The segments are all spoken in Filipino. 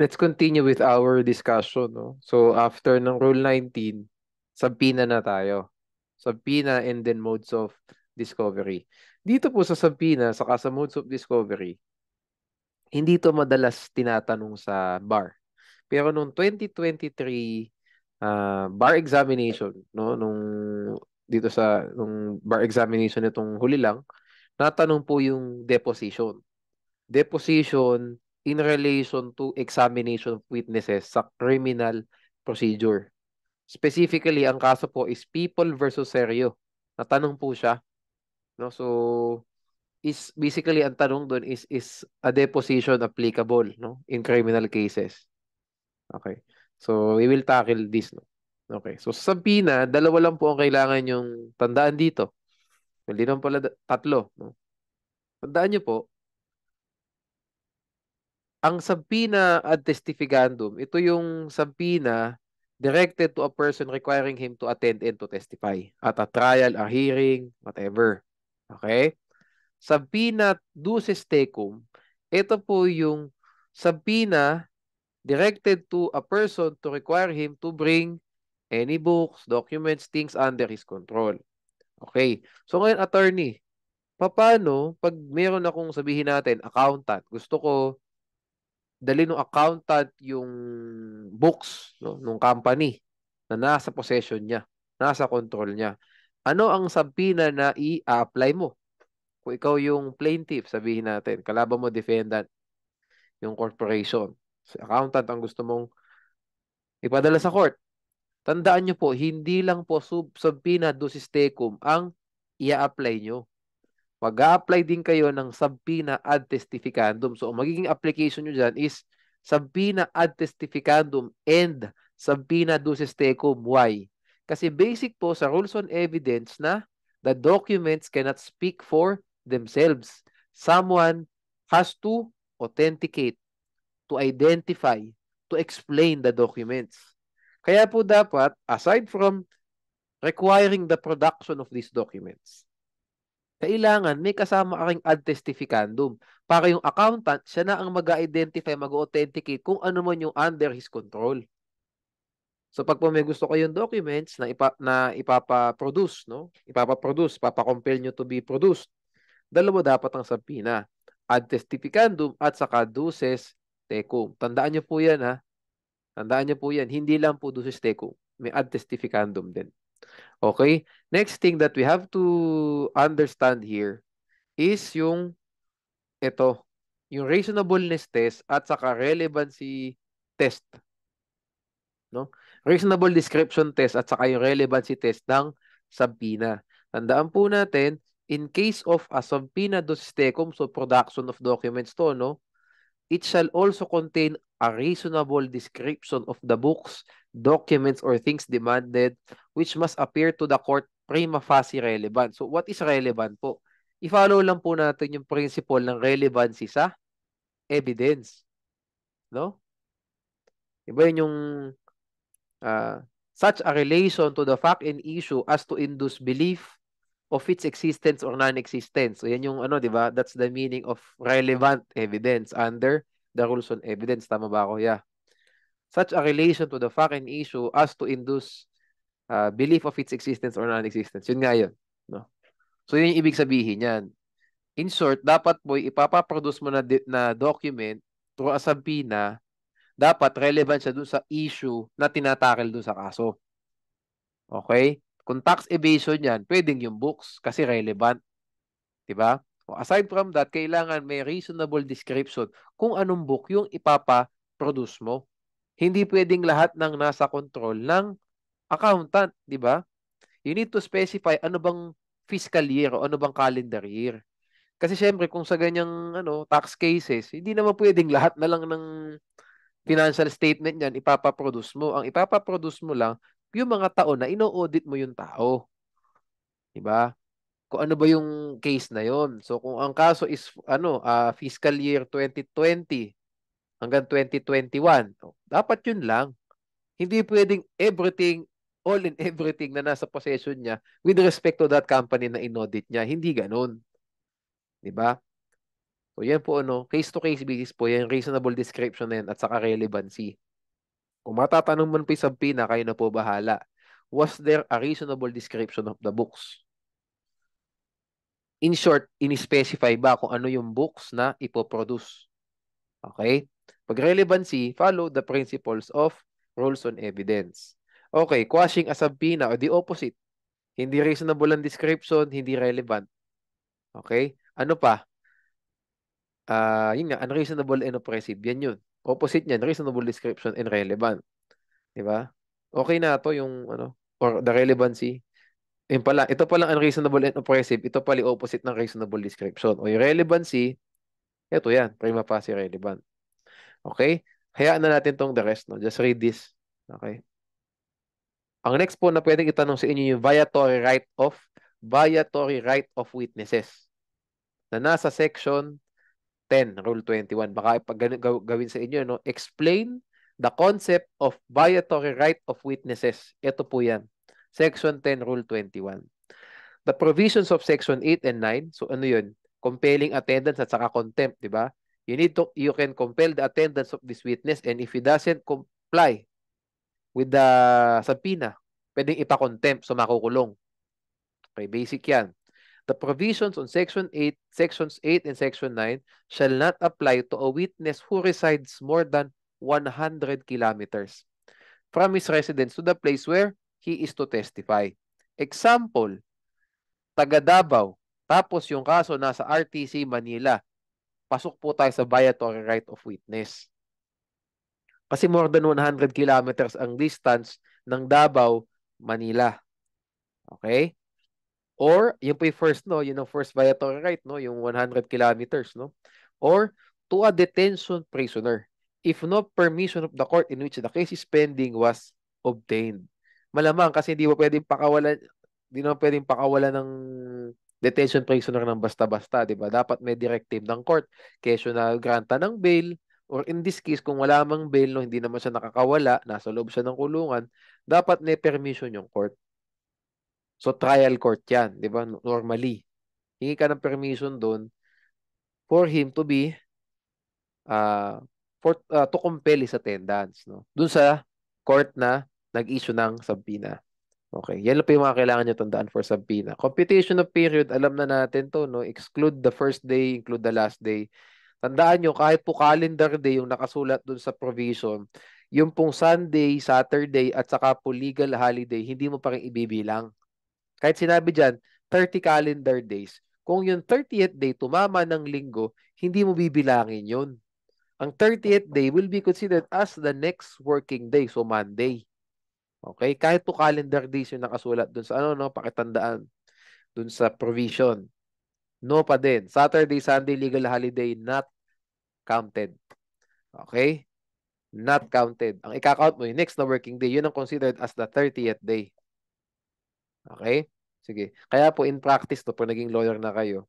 Let's continue with our discussion, no? So, after ng Rule 19, subpoena na tayo. Subpoena and then modes of discovery. Dito po sa subpoena, saka sa modes of discovery, hindi to madalas tinatanong sa bar. Pero nung 2023 bar examination, no, dito sa nung bar examination nitong huli lang, natanong po yung deposition. Deposition in relation to examination of witnesses sa criminal procedure. Specifically, ang kaso po is People versus Serio. Natanong po siya, no? So, is basically ang tanong doon is a deposition applicable, no, in criminal cases. Okay. So, we will tackle this, no. Okay. So, sa subpoena, dalawa lang po ang kailangan yung tandaan dito. Hindi naman pala tatlo, no. Tandaan niyo po, ang subpoena ad testificandum, ito yung subpoena directed to a person requiring him to attend and to testify at a trial, a hearing, whatever. Okay? Subpoena duces tecum, ito po yung subpoena directed to a person to require him to bring any books, documents, things under his control. Okay. So ngayon, attorney, paano pag meron akong sabihin natin, accountant, gusto ko dali ng accountant yung books, no, nung company na nasa possession niya, nasa control niya. Ano ang subpoena na i-apply mo? Kung ikaw yung plaintiff, sabihin natin, kalaban mo defendant, yung corporation. Si accountant ang gusto mong ipadala sa court. Tandaan nyo po, hindi lang po subpoena ducis tecum ang i-apply nyo. Mag-a-apply din kayo ng subpoena ad testificandum. So, ang magiging application nyo dyan is subpoena ad testificandum and subpoena ducis tecum. Why? Kasi basic po sa rules on evidence na the documents cannot speak for themselves. Someone has to authenticate, to identify, to explain the documents. Kaya po dapat, aside from requiring the production of these documents, kailangan may kasama ka ring ad testificandum para yung accountant, siya na ang mag-identify, mag-authenticate kung ano man yung under his control. So pag po may gusto kayong documents na ipapa-produce, no? Ipapa-produce, papa-compel nyo to be produced. Dalawa dapat ang subpoena. Ad testificandum at saka duces tecum. Tandaan nyo po yan, ha? Tandaan nyo po yan. Hindi lang po duces tecum. May ad testificandum din. Okay? Next thing that we have to understand here is ito, yung reasonableness test at saka relevancy test, no? Reasonable description test at saka yung relevancy test ng subpoena. Tandaan po natin, in case of a subpoena ducis tecum, so production of documents to, no? It shall also contain a reasonable description of the books, documents, or things demanded which must appear to the court prima facie relevant. So, what is relevant po? I-follow lang po natin yung principle ng relevancy sa evidence. No? Iba yun yung such a relation to the fact and issue as to induce belief of its existence or non-existence. So, yan yung ano, di ba? That's the meaning of relevant evidence under the rules on evidence. Tama ba ako? Yeah. Such a relation to the fact and issue as to induce belief of its existence or non-existence. Yun nga yun. No? So, yun yung ibig sabihin yan. In short, dapat po ipapaproduce mo na document through a subpoena, dapat relevant siya dun sa issue na tinatakil dun sa kaso. Okay? Kung tax evasion yan, pwedeng yung books kasi relevant. Diba? Aside from that, kailangan may reasonable description kung anong book yung ipapaproduce mo. Hindi pwedeng lahat ng nasa control ng accountant, di ba? You need to specify ano bang fiscal year o ano bang calendar year. Kasi syempre kung sa ganyang tax cases, hindi naman pwedeng lahat na lang ng financial statement niyan ipapaproduce mo. Ang ipapaproduce mo lang yung mga taon na ino-audit mo yung tao. 'Di ba? Kung ano ba yung case na yon. So kung ang kaso is fiscal year 2020 hanggang 2021, dapat yun lang. Hindi pwedeng everything, all in everything na nasa possession niya with respect to that company na inaudit niya. Hindi ganun. 'Di ba? So yan po case-to-case basis po yan, reasonable description na yan at saka relevancy. Kung matatanong man po sa subpoena, kayo na po bahala. Was there a reasonable description of the books? In short, in-specify ba kung ano yung books na ipoproduce? Okay? Pag relevancy, follow the principles of rules on evidence. Okay, quashing a subpoena o the opposite. Hindi reasonable ang description, hindi relevant. Okay? Ano pa? Yun nga, unreasonable and oppressive. Yan yun. Opposite niyan, reasonable description and relevant. Di ba? Okay na to yung or the relevancy. Yun pala, ito palang unreasonable and oppressive, ito pala yung opposite ng reasonable description. O yung relevancy, ito yan, prima facie relevant. Okay? Hayaan na natin tong the rest, no? Just read this. Okay? Ang next po na pwedeng itanong sa inyo yung viatory right of witnesses na nasa section 10, Rule 21. Baka gawin sa inyo, no? Explain the concept of viatory right of witnesses. Ito po yan. Section 10, Rule 21. The provisions of Section 8 and 9, so ano yun? Compelling attendance at saka contempt, di ba? You can compel the attendance of this witness and if he doesn't comply with the subpoena, pwedeng ipa-contempt, so makukulong. Okay, basic yan. The provisions on Sections 8 and Section 9 shall not apply to a witness who resides more than 100 kilometers from his residence to the place where he is to testify. Example, taga Davao, tapos yung kaso nasa RTC Manila, pasok po tayo sa viatory right of witness. Kasi more than 100 kilometers ang distance ng Davao, Manila. Okay? Or, yun po yung first, no? Yun ang first viatory right, no? Yung 100 kilometers, no? Or, to a detention prisoner, if no permission of the court in which the case is pending was obtained. Malamang kasi hindi mo pwedeng pakawalan ng detention prisoner ng basta-basta, di ba? Dapat may directive ng court. Kesyo na granta ng bail, or in this case, kung wala mang bail, no, hindi naman siya nakakawala, nasa loob siya ng kulungan, dapat may permission yung court. So, trial court yan, di ba? Normally. Hingi ka ng permission doon for him to be, to compel his attendance, no? Doon sa court na nag-issue ng subpoena. Okay, yan lang po yung mga kailangan nyo tandaan for subpoena. Computation of period, alam na natin to, no? Exclude the first day, include the last day. Tandaan nyo, kahit po calendar day yung nakasulat dun sa provision, yung pong Sunday, Saturday, at saka po legal holiday, hindi mo pa rin ibibilang. Kahit sinabi dyan, 30 calendar days, kung yung 30th day tumama ng linggo, hindi mo bibilangin yun. Ang 30th day will be considered as the next working day, so Monday. Okay? Kahit po calendar days yung nakasulat dun sa pakitandaan dun sa provision. No pa din. Saturday, Sunday, legal holiday, not counted. Okay? Not counted. Ang ika-count mo, yung next na working day, yun ang considered as the 30th day. Okay? Sige. Kaya po in practice to, pag naging lawyer na kayo,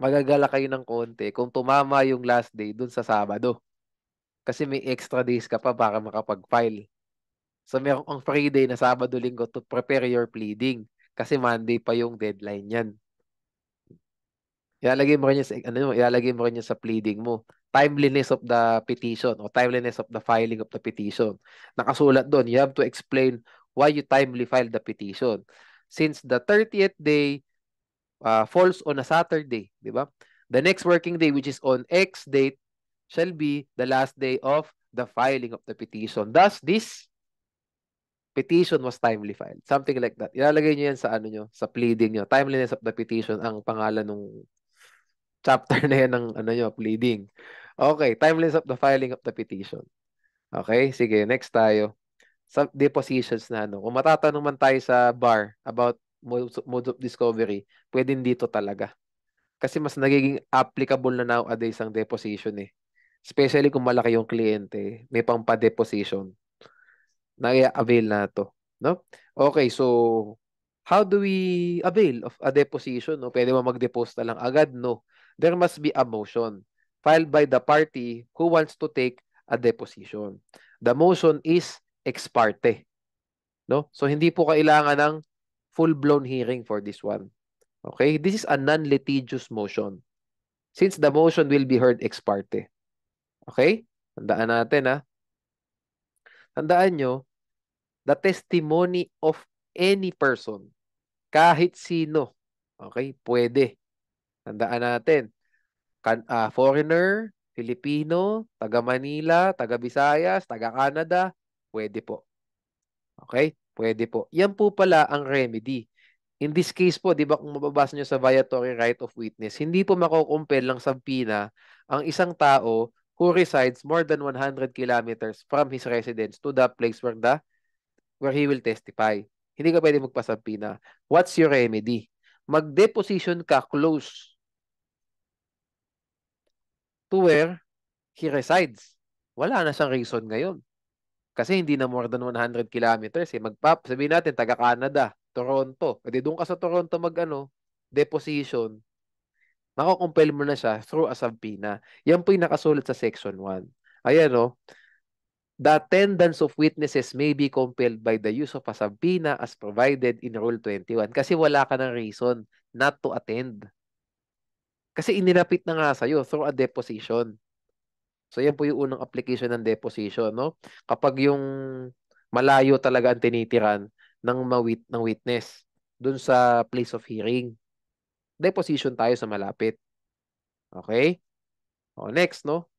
magagala kayo ng konti kung tumama yung last day dun sa Sabado. Kasi may extra days ka pa para makapag-file. So, meron kang free day na Sabado, Linggo to prepare your pleading. Kasi Monday pa yung deadline yan. Ilalagay mo rin yan sa pleading mo. Timeliness of the petition o timeliness of the filing of the petition. Nakasulat doon, you have to explain why you timely filed the petition. Since the 30th day falls on a Saturday, di ba? The next working day, which is on X date, shall be the last day of the filing of the petition. Thus, this petition was timely filed. Something like that. Ilalagay nyo yan sa sa pleading nyo. Timeliness of the petition ang pangalan ng chapter na yan ng pleading. Okay, timeliness of the filing of the petition. Okay, sige, next tayo. Sa depositions na Kung matatanong man tayo sa bar about mode of discovery, pwedeng dito talaga. Kasi mas nagiging applicable na nowadays ang deposition eh. Especially kung malaki yung kliyente, may pampa-deposition. Na-avail na to, no? Okay, so how do we avail of a deposition? No? Pwede ba mag-depose na lang agad? No. There must be a motion filed by the party who wants to take a deposition. The motion is ex parte. No? So hindi po kailangan ng full-blown hearing for this one. Okay? This is a non-litigious motion. since the motion will be heard ex parte. Okay? Tandaan natin ha. Tandaan nyo, the testimony of any person, kahit sino, okay, pwede. Tandaan natin, foreigner, Filipino, taga Manila, taga Visayas, taga Canada, pwede po. Okay? Pwede po. Yan po pala ang remedy. In this case po, di ba kung mababasa nyo sa viatory right of witness, hindi po makukumpel ng sampina ang isang tao who resides more than 100 kilometers from his residence to the place where he will testify. Hindi ka pwede magpasampina. What's your remedy? Mag-deposition ka close to where he resides. Wala na siyang reason ngayon. Kasi hindi na more than 100 kilometers. Sabihin natin, taga-Canada, Toronto. Pwede doon ka sa Toronto deposition. Makukumpel mo na siya through a subpoena. Yan po yung nakasulat sa Section 1. Ayan o. The attendance of witnesses may be compelled by the use of a subpoena as provided in Rule 21. Kasi wala ka ng reason not to attend. Kasi inilapit na nga sa'yo through a deposition. So, yan po yung unang application ng deposition, no? Kapag yung malayo talaga ang tinitiran ng witness dun sa place of hearing, deposition tayo sa malapit. Okay? O, next, no?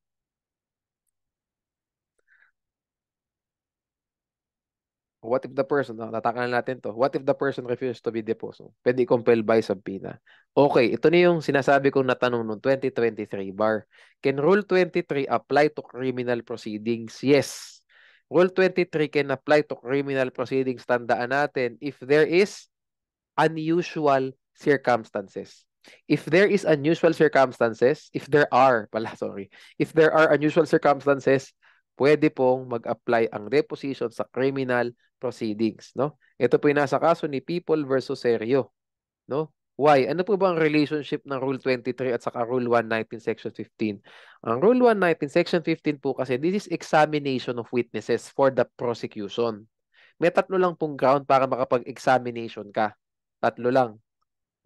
What if the person, tatakan na natin to. What if the person refuses to be deposed? Pwede compel by subpoena. Okay, ito na yung sinasabi kong natanong noong 2023 bar. Can Rule 23 apply to criminal proceedings? Yes. Rule 23 can apply to criminal proceedings. Tandaan natin, if there is unusual circumstances. If there is unusual circumstances, if there are, sorry, if there are unusual circumstances, pwede pong mag-apply ang deposition sa criminal proceedings, no? Ito po yung nasa kaso ni People versus Serio, no? Why? Ano po ba ang relationship ng Rule 23 at saka Rule 119 Section 15? Ang Rule 119 Section 15 po kasi this is examination of witnesses for the prosecution. May tatlo lang pong ground para makapag-examination ka. Tatlo lang,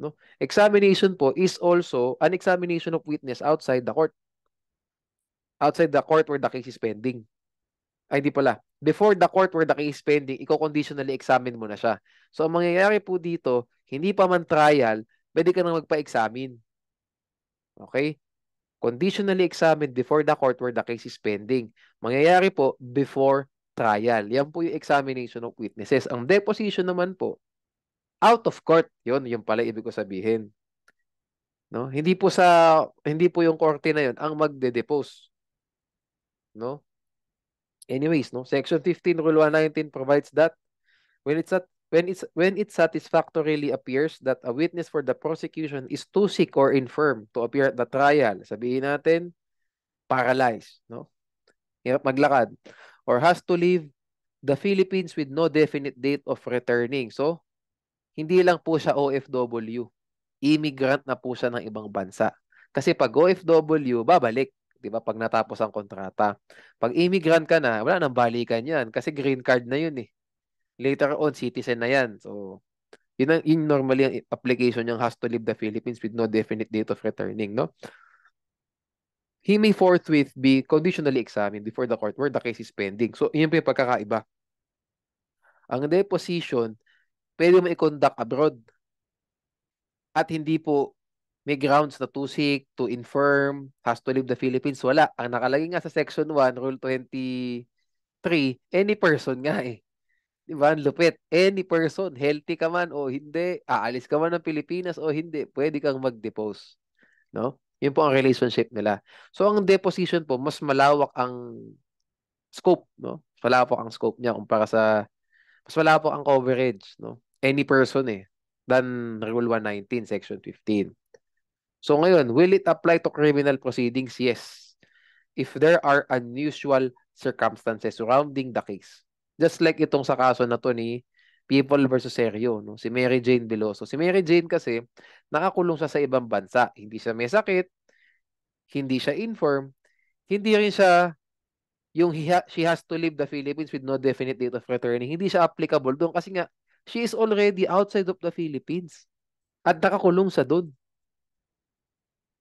no? Examination po is also an examination of witness outside the court. Outside the court where the case is pending. Ay, hindi pala. Before the court where the case is pending, i-conditionally examine mo na siya. So, ang mangyayari po dito, hindi pa man trial, pwede ka nang magpa-examine. Okay? Conditionally examined before the court where the case is pending. Mangyayari po before trial. Yan po yung examination of witnesses. Ang deposition naman po, out of court. Yun pala ibig ko sabihin. No? Hindi po yung korte na yun ang magde-depose, no? Anyways, no? Section 15 Rule 119 provides that when it satisfactorily appears that a witness for the prosecution is too sick or infirm to appear at the trial, sabihin natin paralyzed, no? Hirap maglakad, or has to leave the Philippines with no definite date of returning. So, hindi lang po siya OFW. Immigrant na po siya ng ibang bansa. Kasi pag OFW, babalik. Di ba? Pag natapos ang kontrata. Pag immigrant ka na, wala nang balikan yan. Kasi green card na yun eh. Later on, citizen na yan. So, yun normally ang application niyang has to leave the Philippines with no definite date of returning, no? He may forthwith be conditionally examined before the court where the case is pending. So, yun po yung pagkakaiba. Ang deposition, pwede mo i-conduct abroad. At hindi po may grounds na too sick, too infirm, has to leave the Philippines. Wala. Ang nakalagay nga sa Section 1, Rule 23, any person nga eh. Di ba? Ang lupit. Any person, healthy ka man o hindi, aalis ka man ng Pilipinas o hindi, pwede kang mag-depose. No? Yun po ang relationship nila. So, ang deposition po, mas malawak ang scope, no? Mas malawak ang scope niya mas malawak ang coverage, no? Any person eh, than Rule 119, Section 15. So ngayon, will it apply to criminal proceedings? Yes. If there are unusual circumstances surrounding the case. Just like itong sa kaso na to ni People versus Serio, no? Si Mary Jane Veloso. Si Mary Jane kasi, nakakulong siya sa ibang bansa. Hindi siya may sakit, hindi siya infirm, hindi rin siya she has to leave the Philippines with no definite date of returning. Hindi siya applicable doon kasi nga, she is already outside of the Philippines. At nakakulong sa doon.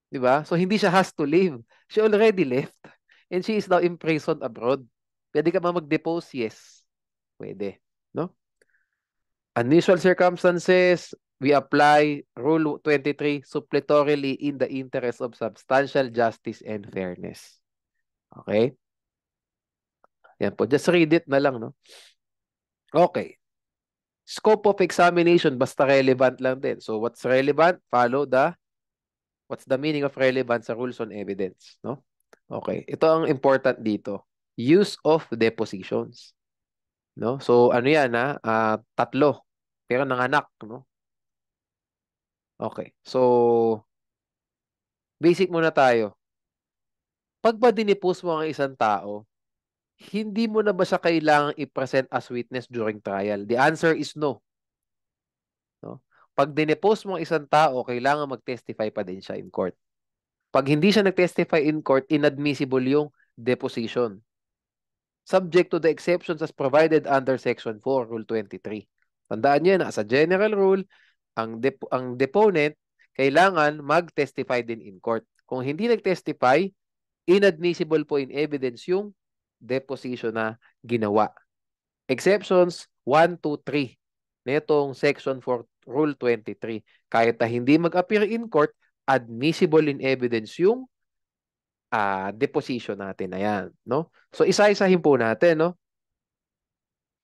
Di ba? So, hindi siya has to leave. She already left. And she is now imprisoned abroad. Pwede ka ba mag-depose? Yes. Pwede. No? Unusual circumstances, we apply Rule 23 suppletorily in the interest of substantial justice and fairness. Okay? Yan po. Just read it na lang, no? Okay. Scope of examination, basta relevant lang din. So, what's relevant? What's the meaning of relevant sa rules on evidence, no? Okay. Ito ang important dito. Use of depositions, no? So, ano yan, ha? Tatlo. Pero nanganak, no? Okay. So, basic muna tayo. Pag ba dinepose mo ang isang tao, hindi mo na ba siya kailangang i-present as witness during trial? The answer is no. No? Pag dinepose mo ang isang tao, kailangan mag-testify pa din siya in court. Pag hindi siya nag-testify in court, inadmissible yung deposition. Subject to the exceptions as provided under Section 4, Rule 23. Tandaan niyo na, as a general rule, ang deponent kailangan mag-testify din in court. Kung hindi nag-testify, inadmissible po in evidence yung deposition na ginawa. Exceptions 1, 2, 3 nitong Section 4, Rule 23. Kahit na hindi mag-appear in court, admissible in evidence yung deposition natin. Ayan, no? So, isa-isahin po natin, no?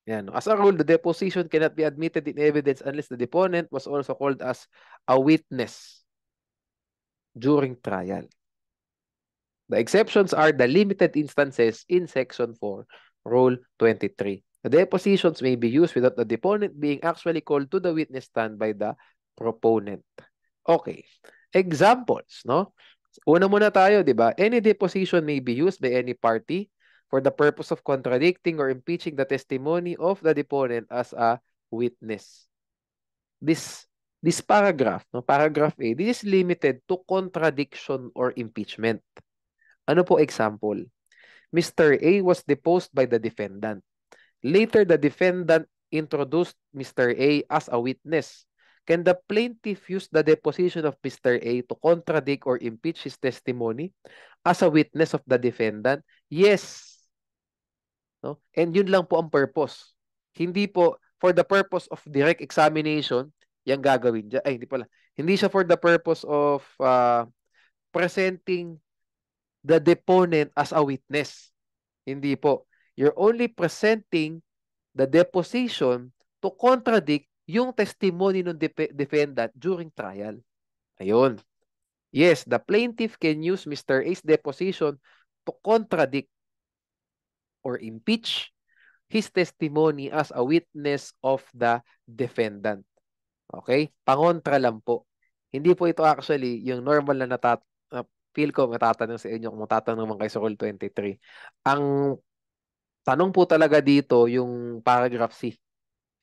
Yan. As a rule, the deposition cannot be admitted in evidence unless the deponent was also called as a witness during trial. The exceptions are the limited instances in Section 4, Rule 23. The depositions may be used without the deponent being actually called to the witness stand by the proponent. Okay. Examples, no? Una muna tayo, di ba? Any deposition may be used by any party for the purpose of contradicting or impeaching the testimony of the deponent as a witness. This paragraph, no, paragraph A, this is limited to contradiction or impeachment. Ano po example? Mr. A was deposed by the defendant. Later, the defendant introduced Mr. A as a witness. Can the plaintiff use the deposition of Mr. A to contradict or impeach his testimony as a witness of the defendant? Yes. No? And yun lang po ang purpose. Hindi po for the purpose of direct examination, yung gagawin dyan. Ay, hindi pala. Hindi siya for the purpose of presenting the deponent as a witness. Hindi po. You're only presenting the deposition to contradict yung testimony ng defendant during trial. Ayun. Yes, the plaintiff can use Mr. A's deposition to contradict or impeach his testimony as a witness of the defendant. Okay? Pangontra lang po. Hindi po ito actually yung normal na feel ko matatanong sa inyo kung matatanong naman kayo sa Rule 23. Ang tanong po talaga dito yung paragraph C.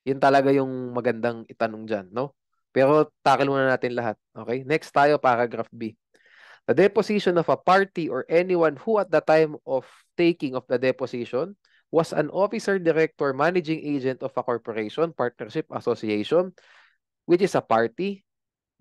Yun talaga yung magandang itanong dyan, no? Pero tackle muna natin lahat. Okay? Next tayo, paragraph B. The deposition of a party or anyone who at the time of taking of the deposition was an officer, director, managing agent of a corporation, partnership, association, which is a party,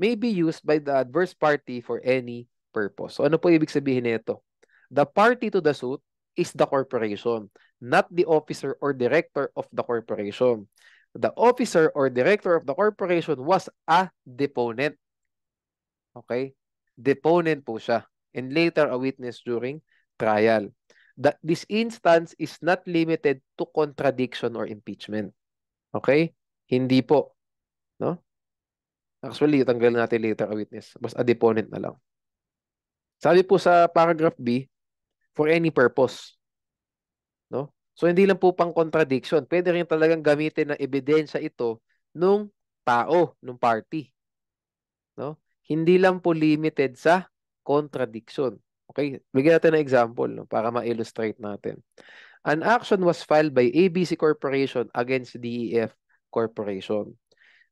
may be used by the adverse party for any purpose. So ano po ibig sabihin nito? The party to the suit is the corporation, not the officer or director of the corporation. The officer or director of the corporation was a deponent. Okay? Deponent po siya. And later, a witness during trial. This instance is not limited to contradiction or impeachment. Okay? Hindi po. No? Actually, tanggal natin later a witness. Basta a deponent na lang. Sabi po sa paragraph B, for any purpose. No? So, hindi lang po pang contradiction. Pwede rin talagang gamitin na ebidensya ito nung tao, nung party. No? Hindi lang po limited sa contradiction. Okay? Bigyan natin ng example, no, para ma-illustrate natin. An action was filed by ABC Corporation against DEF Corporation.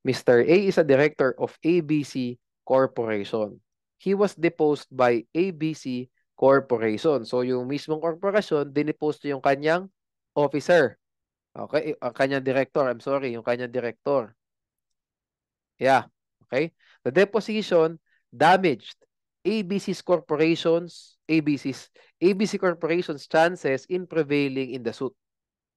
Mr. A is a director of ABC Corporation. He was deposed by ABC Corporation. So, yung mismong corporation, dinipost yung kanyang officer. Okay? Kanyang director. I'm sorry, yung kanyang director. Yeah. Okay? The deposition damaged ABC's corporations, ABC Corporation's chances in prevailing in the suit.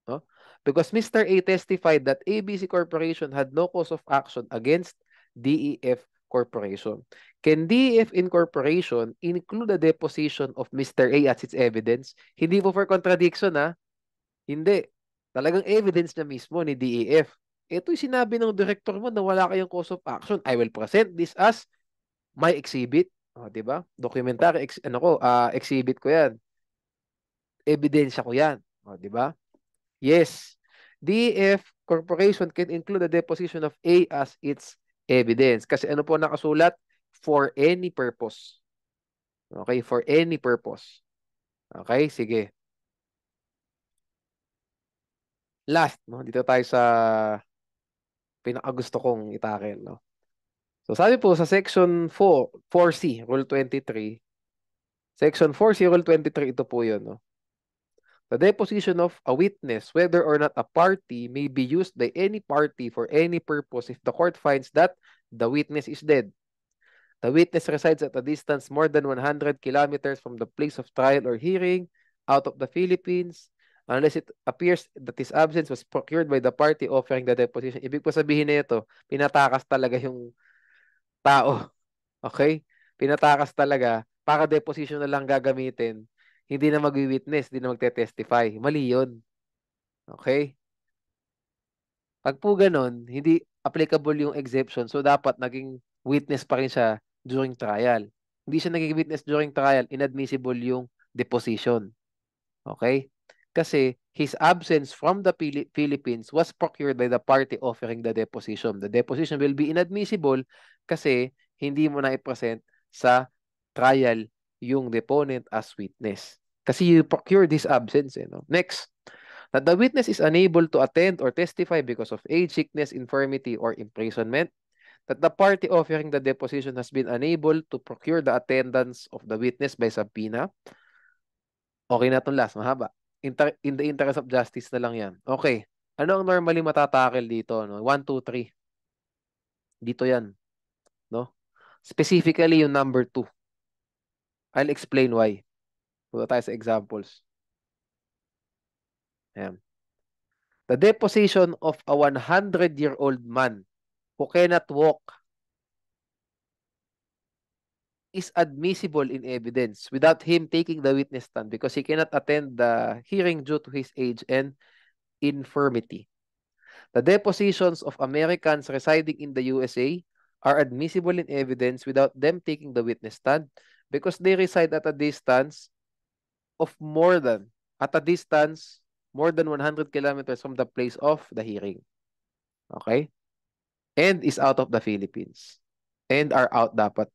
No? Because Mr. A testified that ABC Corporation had no cause of action against DEF Corporation. Can DEF Incorporation include the deposition of Mr. A as its evidence? Hindi po for contradiction, ha? Hindi. Talagang evidence na mismo ni DEF. Ito'y sinabi ng director mo na wala kayong cause of action. I will present this as my exhibit. O, di ba? Documentary, exhibit ko yan. Ebidensya ko yan. O, di ba? Yes. DEF Corporation can include the deposition of A as its evidence. Kasi ano po nakasulat? For any purpose. Okay? For any purpose. Okay? Sige. Last, no? Dito tayo sa pinakagusto kong itakel, no? So, sabi po sa Section 4C, Rule 23, Section 4C, Rule 23, ito po yun, no? The deposition of a witness, whether or not a party, may be used by any party for any purpose if the court finds that the witness is dead. The witness resides at a distance more than 100 kilometers from the place of trial or hearing, out of the Philippines, unless it appears that his absence was procured by the party offering the deposition. Ibig po sabihin nito, pinatakas talaga yung tao. Okay? Pinatakas talaga para deposition na lang gagamitin. Hindi na mag-witness, hindi na magte-testify. Mali yun. Okay? Pag po ganun, hindi applicable yung exception. So, dapat naging witness pa rin siya during trial. Hindi siya naging witness during trial, inadmissible yung deposition. Okay? Kasi his absence from the Philippines was procured by the party offering the deposition. The deposition will be inadmissible kasi hindi mo na i-present sa trial yung deponent as witness. Kasi you procured his absence. No? Next, that the witness is unable to attend or testify because of age, sickness, infirmity, or imprisonment. That the party offering the deposition has been unable to procure the attendance of the witness by subpoena. Okay na itong last, mahaba. In the interest of justice na lang yan. Okay. Ano ang normally matatakel dito? No? 1, 2, 3. Dito yan. No? Specifically yung number 2. I'll explain why. Punta tayo sa examples. Ayan. The deposition of a 100-year-old man who cannot walk is admissible in evidence without him taking the witness stand because he cannot attend the hearing due to his age and infirmity. The depositions of Americans residing in the USA are admissible in evidence without them taking the witness stand because they reside at a distance more than 100 kilometers from the place of the hearing. Okay? And is out of the Philippines. And are out dapat.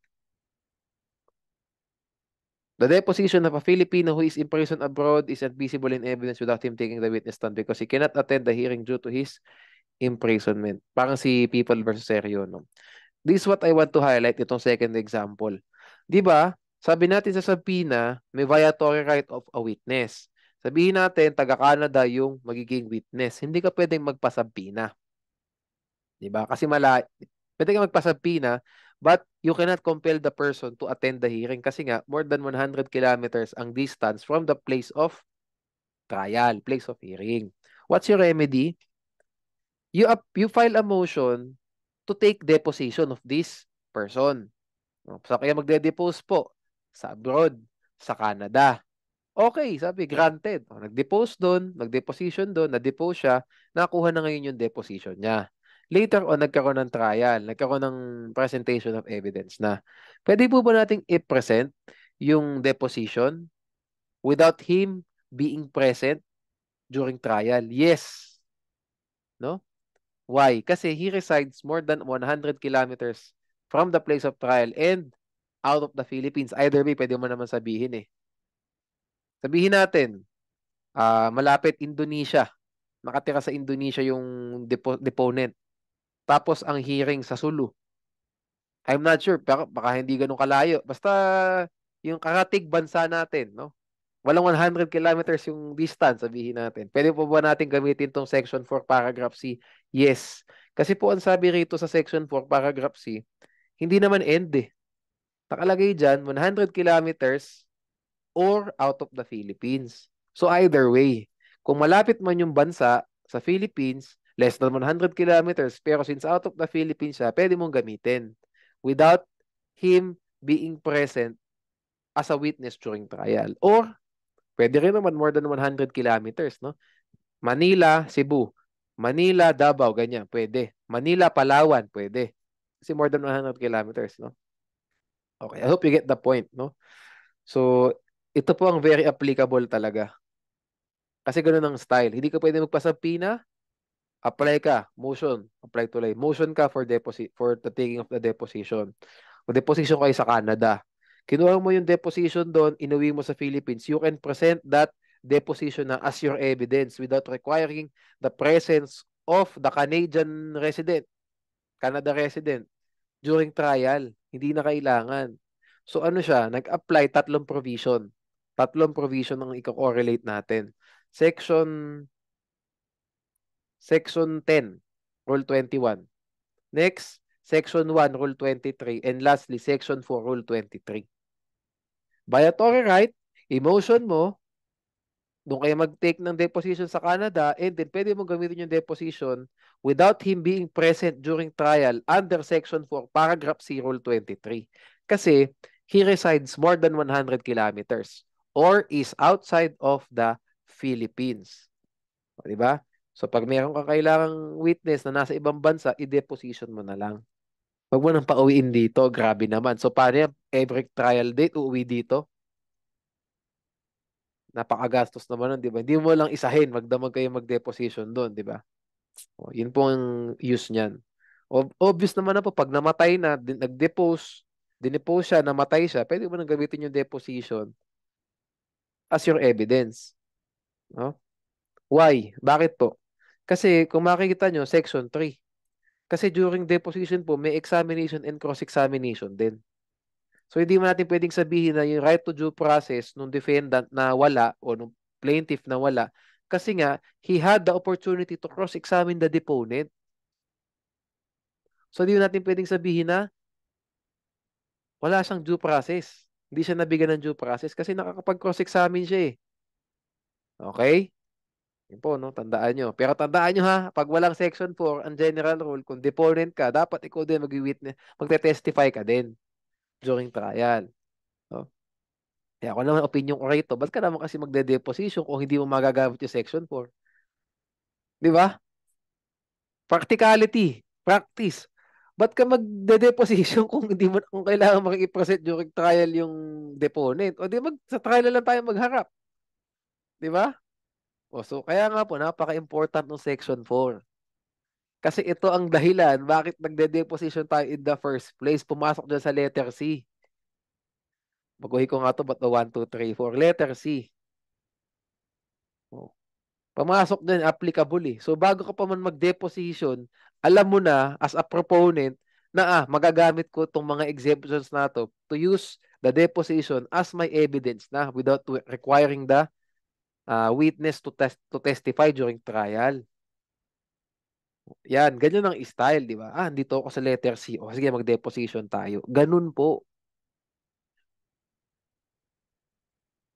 The deposition of a Filipino who is imprisoned abroad is admissible in evidence without him taking the witness stand because he cannot attend the hearing due to his imprisonment. Parang si People versus Seryo, no? This is what I want to highlight, itong second example. Di ba? Sabi natin sa subpoena, may violatory right of a witness. Sabihin natin, taga-Canada yung magiging witness. Hindi ka pwedeng magpasubpoena. Di ba? Kasi pwede ka magpasubpoena, but you cannot compel the person to attend the hearing kasi nga, more than 100 kilometers ang distance from the place of trial, place of hearing. What's your remedy? You file a motion to take deposition of this person. So, kaya magde-depose po sa abroad, sa Canada. Okay, sabi, granted. Nag-depose doon, nag-deposition doon, na-depose siya, nakuha na ngayon yung deposition niya. Later on, nagkaroon ng trial, nagkaroon ng presentation of evidence na. Pwede po ba nating i-present yung deposition without him being present during trial? Yes. No? Why? Kasi he resides more than 100 kilometers from the place of trial and out of the Philippines. Either way, pwede mo naman sabihin eh. Sabihin natin, malapit Indonesia. Nakatira sa Indonesia yung deponent. Tapos ang hearing sa Sulu. I'm not sure, pero baka hindi ganun kalayo. Basta yung karatig bansa natin, no? Walang 100 kilometers yung distance, sabihin natin. Pwede po ba natin gamitin tong Section 4, Paragraph C? Yes. Kasi po ang sabi rito sa Section 4, Paragraph C, hindi naman end eh. Nakalagay dyan, 100 kilometers or out of the Philippines. So either way, kung malapit man yung bansa sa Philippines, less than 100 kilometers, pero since out of the Philippines siya, pwede mong gamitin without him being present as a witness during trial. Or, pwede rin naman more than 100 kilometers, no? Manila, Cebu. Manila, Davao, ganyan, pwede. Manila, Palawan, pwede. Kasi more than 100 kilometers, no? Okay, I hope you get the point, no? So, ito po ang very applicable talaga. Kasi ganun ang style. Hindi ka pwede magpasabpina, apply ka, motion, apply to lay. Motion ka for deposit, for the taking of the deposition. O deposition kayo sa Canada. Kinuha mo yung deposition doon, inuwi mo sa Philippines, you can present that deposition na as your evidence without requiring the presence of the Canadian resident, Canada resident, during trial. Hindi na kailangan. So ano siya, nag-apply tatlong provision. Tatlong provision ang i-correlate natin. Section 10, Rule 21. Next, Section 1, Rule 23. And lastly, Section 4, Rule 23. Viatory right, emotion mo, doon kayo mag-take ng deposition sa Canada, and then pwede mo gamitin yung deposition without him being present during trial under Section 4, Paragraph C, Rule 23. Kasi he resides more than 100 kilometers or is outside of the Philippines. O, diba? So pag meron kang kailangang witness na nasa ibang bansa, i-deposition mo na lang. Huwag mo nang pauwiin dito, grabe naman. So paano yan? Every trial date, uuwi dito? Napakagastos naman nun, di ba? Hindi mo lang isahin, magdamag kayo mag-deposition doon, di ba? O, yun po ang use niyan. Obvious naman na po, pag namatay na, dinepose siya, namatay siya, pwede mo nang gamitin yung deposition as your evidence. No? Why? Bakit po? Kasi kung makikita nyo, Section 3. Kasi during deposition po, may examination and cross-examination din. So, hindi mo natin pwedeng sabihin na yung right to due process nung defendant na wala o nung plaintiff na wala kasi nga, he had the opportunity to cross-examine the deponent. So, hindi mo natin pwedeng sabihin na wala siyang due process. Hindi siya nabigyan ng due process kasi nakakapag-cross-examine siya eh. Okay? Yun po, no? Tandaan nyo. Pero tandaan nyo ha, pag walang Section 4, ang general rule, kung deponent ka, dapat ikaw din mag-witness, magte-testify ka din during trial. No? Kaya ako naman opinion ko rito, ba't ka naman kasi magde-deposition kung hindi mo magagamit yung Section 4? Di ba? Practicality. Practice. Ba't ka magde-deposition kung hindi mo kung kailangan makikipresent during trial yung deponent? O di sa trial na lang tayo magharap. Di ba? O so kaya nga po napaka-important ng Section 4. Kasi ito ang dahilan bakit nagde-deposition tayo in the first place. Pumasok dyan sa letter C. Baguhin ko nga to, ba't 1, 2, 3, 4? Letter C. O. Pamasok din, applicable eh. So bago ka pa man mag-deposition, alam mo na as a proponent na magagamit ko itong mga exemptions na to use the deposition as my evidence na without requiring the witness to testify during trial. Yan, ganyan ang style, di ba? Dito ako sa letter C. O sige, mag-deposition tayo. Ganun po.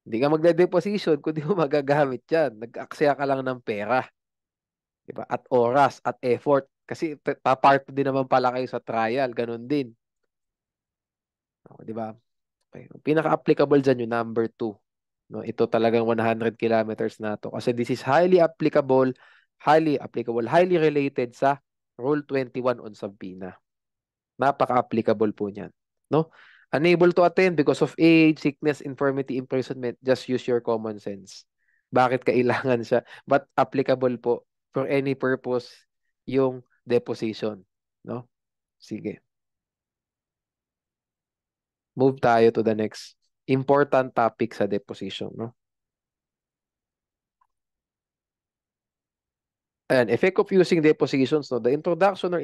Hindi ka magde-deposition kung di mo magagamit yan. Nag-aksaya ka lang ng pera. Diba? At oras, at effort. Kasi papart din naman pala kayo sa trial. Ganun din. O, diba? Okay. Ang pinaka-applicable dyan yung number 2. No, ito talagang 100 kilometers na to. Kasi this is highly applicable, highly related sa Rule 21 on Subpoena. Napaka-applicable po niyan. No? Unable to attend because of age, sickness, infirmity, imprisonment, just use your common sense. Bakit kailangan siya? But applicable po for any purpose yung deposition. No? Sige. Move tayo to the next important topic sa deposition. No? Ayan, effect of using depositions. No? The introduction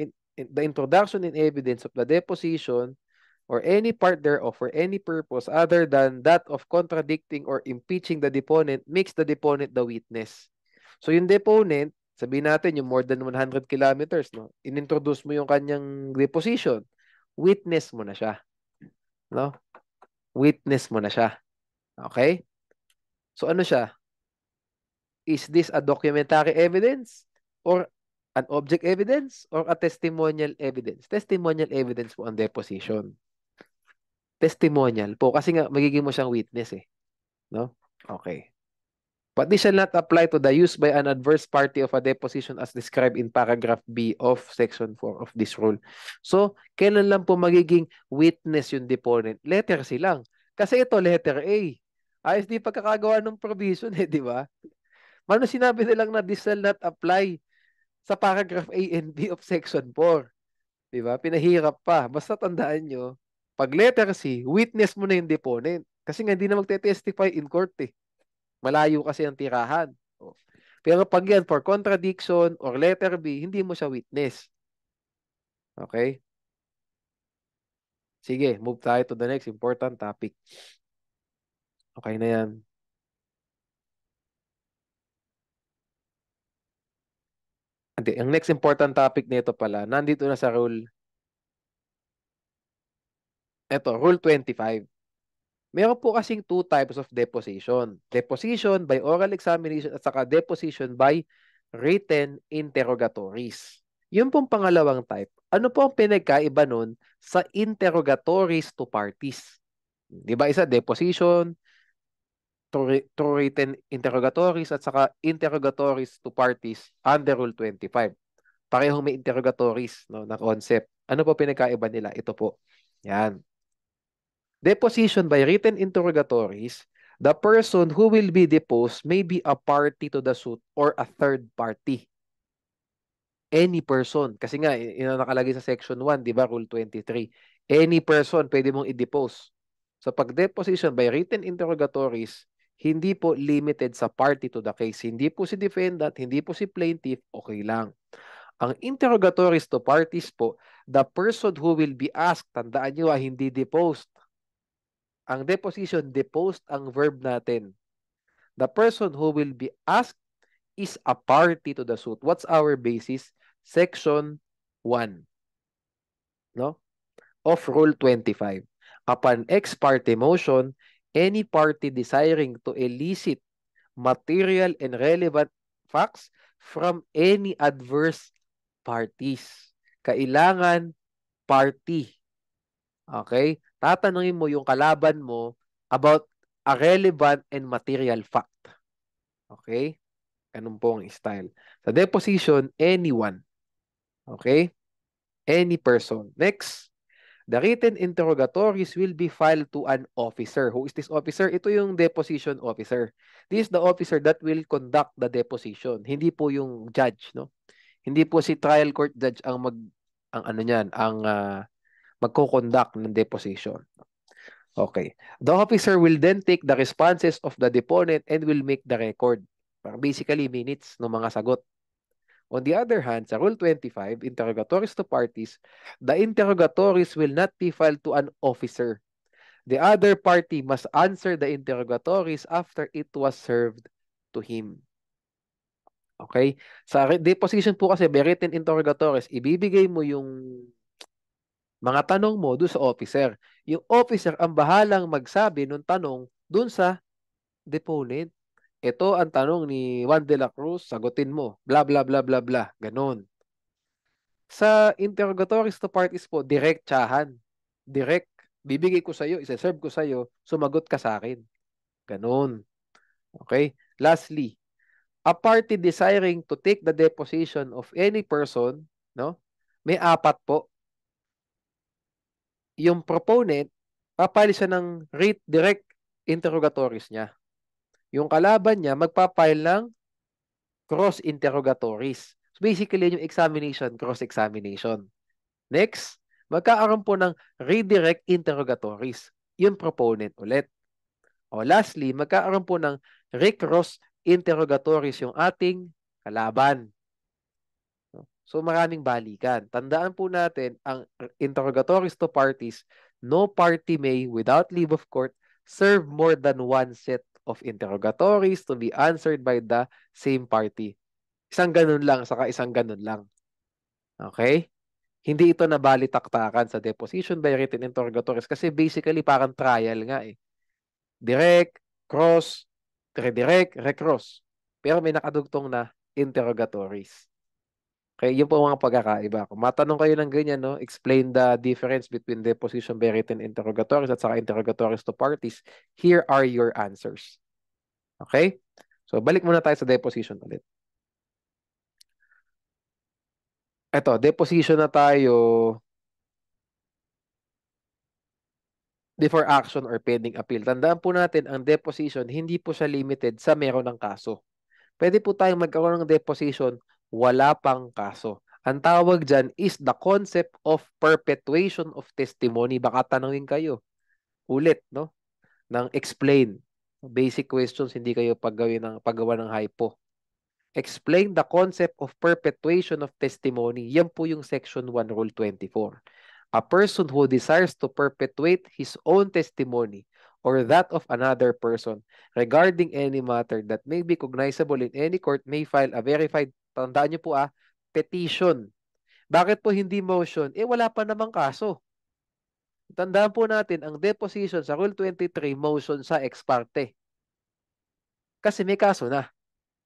in evidence of the deposition or any part thereof for any purpose other than that of contradicting or impeaching the deponent makes the deponent the witness. So yung deponent, sabihin natin yung more than 100 kilometers, no? Inintroduce mo yung kanyang deposition. Witness mo na siya. No? Witness mo na siya. Okay? So ano siya? Is this a documentary evidence or an object evidence or a testimonial evidence? Testimonial evidence po ang deposition. Testimonial po kasi nga magiging mo siyang witness eh, no? Okay. But this shall not apply to the use by an adverse party of a deposition as described in paragraph B of section 4 of this rule. So, kailan lang po magiging witness yung deponent? Letter C lang. Kasi ito, letter A. Ayos di pagkakagawa ng provision eh, di ba? Mano sinabi nilang na this shall not apply sa paragraph A and B of section 4? Di ba? Pinahirap pa. Basta tandaan nyo, pag letter C, witness mo na yung deponent. Kasi nga hindi na magte-testify in court eh. Malayo kasi ang tirahan. O. Pero pag yan for contradiction or letter B, hindi mo siya witness. Okay? Sige, move tayo to the next important topic. Okay na yan. Hindi, ang next important topic nito pala, nandito na sa rule. Ito, rule 25. Meron po kasing two types of deposition. Deposition by oral examination at saka deposition by written interrogatories. Yung pong pangalawang type, ano po ang pinagkaiba nun sa interrogatories to parties? Di ba isa, deposition, to written interrogatories at saka interrogatories to parties under Rule 25. Parehong may interrogatories no, na concept. Ano po pinagkaiba nila? Ito po. Yan. Deposition by written interrogatories, the person who will be deposed may be a party to the suit or a third party. Any person. Kasi nga, nakalagay sa section 1, di ba, rule 23. Any person, pwede mong i-depose. So, pag deposition by written interrogatories, hindi po limited sa party to the case. Hindi po si defendant, hindi po si plaintiff, okay lang. Ang interrogatories to parties po, the person who will be asked, tandaan nyo hindi deposed. Ang deposition, deposed ang verb natin. The person who will be asked is a party to the suit. What's our basis? Section 1, no? Of Rule 25. Upon ex parte motion, any party desiring to elicit material and relevant facts from any adverse parties. Kailangan party. Okay? Tatanungin mo yung kalaban mo about a relevant and material fact. Okay? Ganun po ang style. Sa deposition, anyone. Okay? Any person. Next, the written interrogatories will be filed to an officer. Who is this officer? Ito yung deposition officer. This is the officer that will conduct the deposition. Hindi po yung judge, no? Hindi po si trial court judge ang magko-conduct ng deposition. Okay. The officer will then take the responses of the deponent and will make the record. Basically, minutes ng mga sagot. On the other hand, sa Rule 25, interrogatories to parties, the interrogatories will not be filed to an officer. The other party must answer the interrogatories after it was served to him. Okay? Sa deposition po kasi, by written interrogatories, ibibigay mo yung mga tanong mo doon sa officer. Yung officer ang bahalang magsabi ng tanong doon sa deponent. Ito ang tanong ni Juan de la Cruz, sagutin mo. Bla bla bla bla bla. Ganon. Sa interrogatories to parties po, direct tsahan. Direct. Bibigay ko sa'yo, isa-serve ko sa'yo, sumagot ka sa akin. Ganon. Okay? Lastly, a party desiring to take the deposition of any person, no? May apat po. Yung proponent, papile siya ng direct interrogatories niya. Yung kalaban niya, magpapile ng cross-interrogatories. So basically, yung examination, cross-examination. Next, magkakaroon po ng redirect interrogatories. Yung proponent ulit. O lastly, magkakaroon po ng recross interrogatories yung ating kalaban. So maraming balikan. Tandaan po natin, ang interrogatories to parties, no party may, without leave of court, serve more than one set of interrogatories to be answered by the same party. Isang ganun lang, saka isang ganun lang. Okay? Hindi ito nabalitaktakan sa deposition by written interrogatories kasi basically parang trial nga eh. Direct, cross, redirect, recross. Pero may nakadugtong na interrogatories. Okay, yun po ang mga pagkakaiba. Kung matanong kayo ng ganyan, no, explain the difference between deposition by written interrogatories at saka interrogatories to parties. Here are your answers. Okay? So, balik muna tayo sa deposition ulit. Ito, deposition na tayo before action or pending appeal. Tandaan po natin, ang deposition, hindi po siya limited sa meron ng kaso. Pwede po tayong magkaroon ng deposition, wala pang kaso. Ang tawag dyan is the concept of perpetuation of testimony. Baka tanungin kayo, ulit, no? Ng explain. Basic questions, hindi kayo paggawa ng hypo. Explain the concept of perpetuation of testimony. Yan po yung Section 1, Rule 24. A person who desires to perpetuate his own testimony or that of another person regarding any matter that may be cognizable in any court may file a verified, tandaan niyo po petition. Bakit po hindi motion? Wala pa namang kaso. Tandaan po natin, ang deposition sa Rule 23, motion sa ex parte. Kasi may kaso na.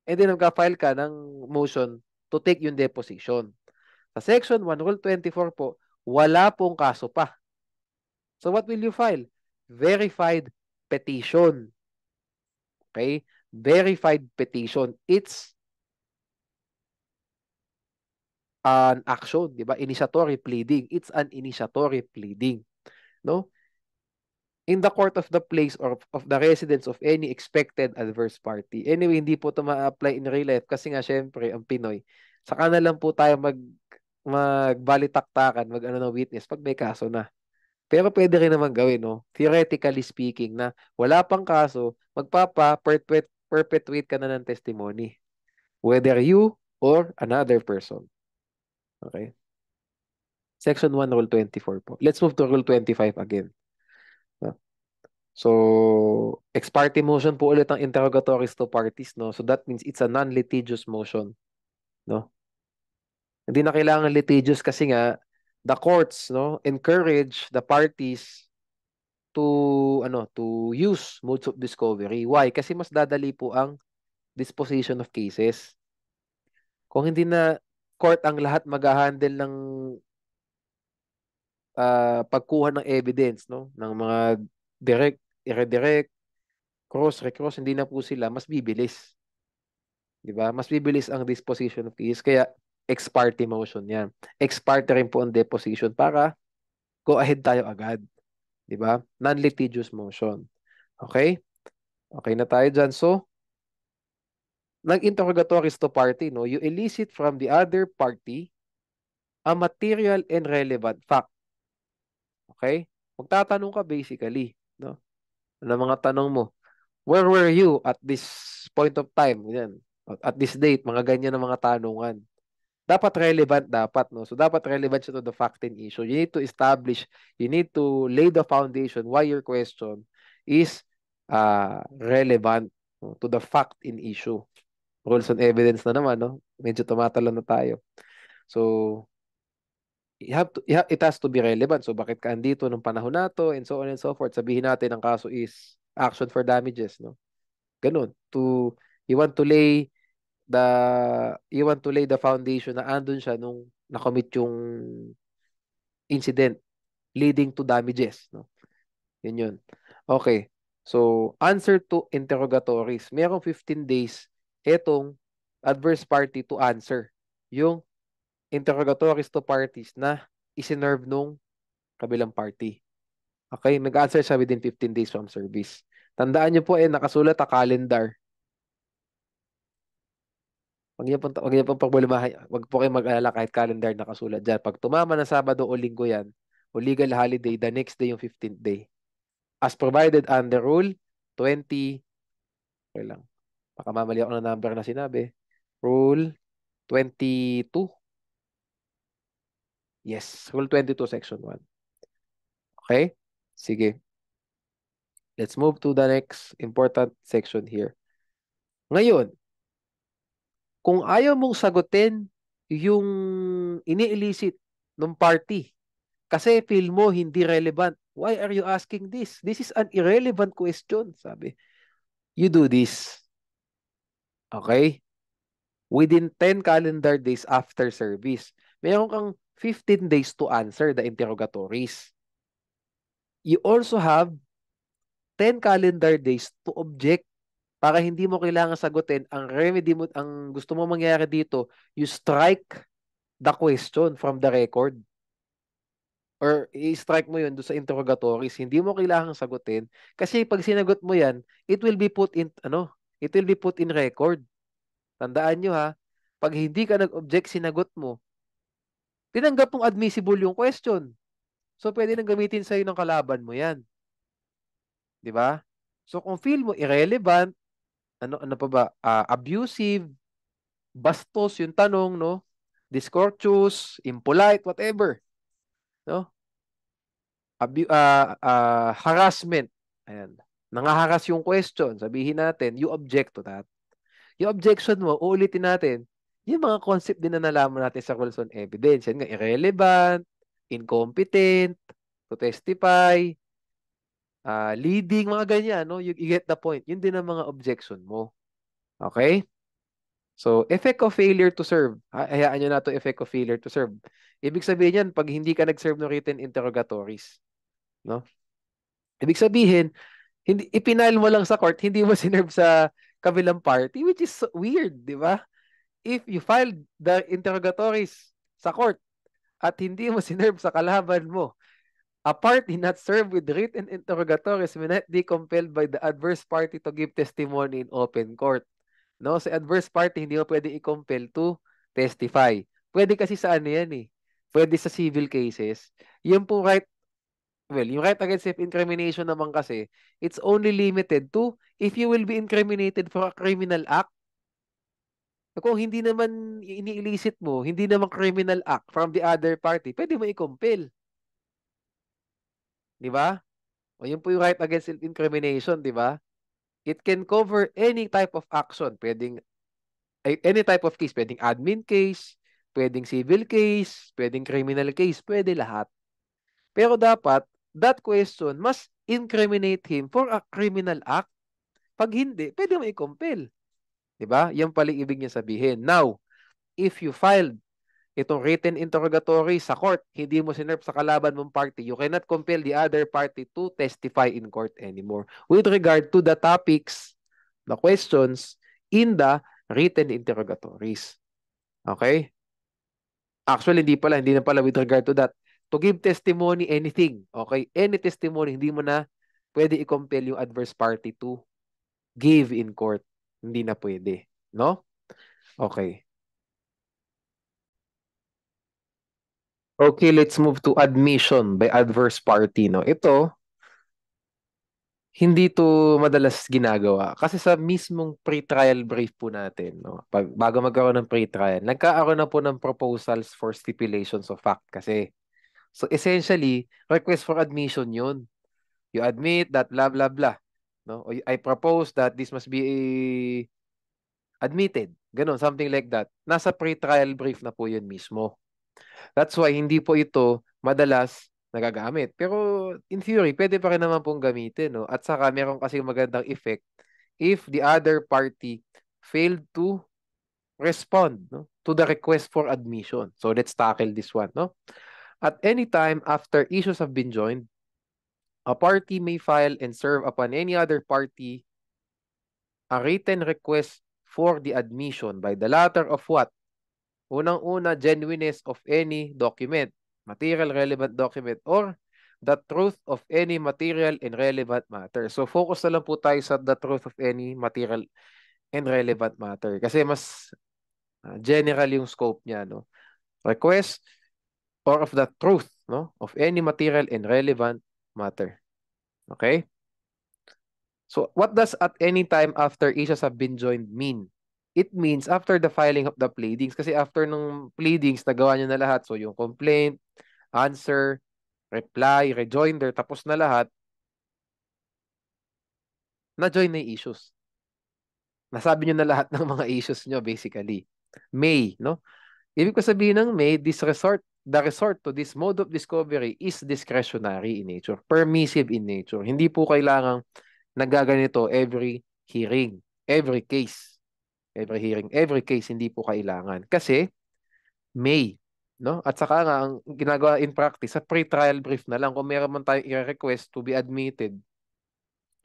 And then magka-file ka ng motion to take yung deposition. Sa Section 1, Rule 24 po, wala pong kaso pa. So what will you file? Verified petition. Okay? Verified petition. It's an action, di ba? Initiatory pleading. It's an initiatory pleading. No? In the court of the place or of the residence of any expected adverse party. Anyway, hindi po ito ma-apply in real life kasi nga syempre, ang Pinoy, saka na lang po tayo magbalitaktakan, mag-ano ng witness pag may kaso na. Pero pwede rin naman gawin, no? Theoretically speaking, na wala pang kaso, perpetuate ka na ng testimony. Whether you or another person. Okay? Section 1, Rule 24 po. Let's move to Rule 25 again. No? So, ex parte motion po ulit ang interrogatories to parties, no? So that means it's a non-litigious motion, no? Hindi na kailangan litigious kasi nga the courts, no, encourage the parties to use modes of discovery. Why? Kasi mas dadali po ang disposition of cases. Kung hindi na court ang lahat mag-handle ng pagkuha ng evidence, no, ng mga direct, irredirect, cross, recross, hindi na po sila, mas bibilis. Di ba? Mas bibilis ang disposition of case. Kaya, ex parte motion yan. Ex parte rin po ang deposition para go ahead tayo agad. Di ba? Non-litigious motion. Okay? Okay na tayo dyan. So, nag-interrogatories to party, no? You elicit from the other party a material and relevant fact. Okay? Magtatanong ka basically, no? Ano mga tanong mo? Where were you at this point of time? Yan. At this date, mga ganyan na mga tanungan. Dapat relevant dapat, no? So dapat relevant siya to the fact and issue. You need to lay the foundation why your question is relevant, no, to the fact in issue. Rules and evidence na naman, no? Medyo tumatalon na tayo. So, it has to be relevant. So, bakit ka andito nung panahon na to, and so on and so forth. Sabihin natin ang kaso is action for damages, no? Ganun. You want to lay the foundation na andun siya nung nakomit yung incident leading to damages, no? Yun. Okay. So, answer to interrogatories. Merong 15 days etong adverse party to answer yung interrogatories to parties na isinerve nung kabilang party. Okay? Mag-answer siya within 15 days from service. Tandaan nyo po nakasulat a calendar. Wag niyo pong pagbulimahay. Wag po kayo mag-alala kahit calendar nakasulat dyan. Pag tumama na Sabado o Linggo yan, o legal holiday, the next day yung 15th day. As provided under Rule 20, okay lang. Baka mamali ako ng number na sinabi. Rule 22. Yes, Rule 22, Section 1. Okay? Sige. Let's move to the next important section here. Ngayon, kung ayaw mong sagutin yung ini-elicit nung party. Kasi feel mo hindi relevant. Why are you asking this? This is an irrelevant question, sabi. You do this. Okay? Within 10 calendar days after service, meron kang 15 days to answer the interrogatories. You also have 10 calendar days to object para hindi mo kailangan sagutin. Ang remedy mo, ang gusto mo mangyari dito, you strike the question from the record. Or i-strike mo yun doon sa interrogatories. Hindi mo kailangang sagutin. Kasi pag sinagot mo yan, it will be put in, it will be put in record. Tandaan nyo ha, pag hindi ka nag-object, sinagot mo, tinanggap mong admissible yung question. So, pwede nang gamitin sa'yo ng kalaban mo yan. Di ba? So, kung feel mo irrelevant, ano pa ba? Abusive, bastos yung tanong, no? Discourteous, impolite, whatever. No? Harassment. Ayan. Nangaharas yung question. Sabihin natin, you object to that. Yung objection mo, uulitin natin, yung mga concept din na nalaman natin sa rules on evidence. Yan nga, irrelevant, incompetent, to testify, leading, mga ganyan, no? You get the point. Yun din ang mga objection mo. Okay? So, effect of failure to serve. Hayaan nyo na to effect of failure to serve. Ibig sabihin yan, pag hindi ka nag-serve ng written interrogatories. No? Ibig sabihin, hindi ipinile mo lang sa court, hindi mo sinerve sa kabilang party, which is weird, di ba? If you filed the interrogatories sa court at hindi mo sinerve sa kalaban mo, a party not served with written interrogatories may not be compelled by the adverse party to give testimony in open court. No, sa adverse party hindi mo pwede i-compel to testify. Pwede kasi sa ano yan eh. Pwede sa civil cases. Yung pong right, well, yung right against self-incrimination naman kasi, it's only limited to if you will be incriminated for a criminal act. Kung hindi naman ini-illicit mo, hindi naman criminal act from the other party, pwede mo i-compel. Di ba? O yun po yung right against self-incrimination, di ba? It can cover any type of action. Pwedeng, any type of case. Pwedeng admin case, pwedeng civil case, pwedeng criminal case, pwede lahat. Pero dapat, that question must incriminate him for a criminal act. Pag hindi, pwede mo i-compel. Diba? Yan pala ibig niya sabihin. Now, if you filed itong written interrogatory sa court, hindi mo sinerve sa kalaban mong party, you cannot compel the other party to testify in court anymore with regard to the topics, the questions in the written interrogatories. Okay? Actually, hindi na pala with regard to that. To give testimony, anything. Okay? Any testimony, hindi mo na pwede i-compel yung adverse party to give in court. Hindi na pwede. No? Okay. Okay, let's move to admission by adverse party. No? Ito, hindi to madalas ginagawa. Kasi sa mismong pre-trial brief po natin, no? Bago magkaroon ng pre-trial, nagkaaroon na po ng proposals for stipulations of fact kasi. So essentially, request for admission yun. You admit that blah blah blah. No? O I propose that this must be admitted. Ganon, something like that. Nasa pre-trial brief na po yun mismo. That's why hindi po ito madalas nagagamit. Pero in theory, pwede pa rin naman pong gamitin. No? At saka meron kasi magandang effect if the other party failed to respond, no, to the request for admission. So let's tackle this one. No? At any time after issues have been joined, a party may file and serve upon any other party a written request for the admission by the latter of what? Unang-una, genuineness of any document, material relevant document, or the truth of any material and relevant matter. So focus na lang po tayo sa the truth of any material and relevant matter. Kasi mas general yung scope niya, no? Request or of the truth, no, of any material and relevant matter. Okay? So what does at any time after issues have been joined mean? It means after the filing of the pleadings. Kasi after nung pleadings, nagawa niyo na lahat. So yung complaint, answer, reply, rejoinder, tapos na lahat, na-join na yung issues. Nasabi niyo na lahat ng mga issues niyo basically. May, no? Ibig ko sabihin ng may, this the resort to this mode of discovery is discretionary in nature, permissive in nature. Hindi po kailangang nagaganito every hearing, every case. Every hearing, every case, hindi po kailangan. Kasi may, no? At saka nga, ang ginagawa in practice, sa pre-trial brief na lang, kung meron man tayong i-request to be admitted,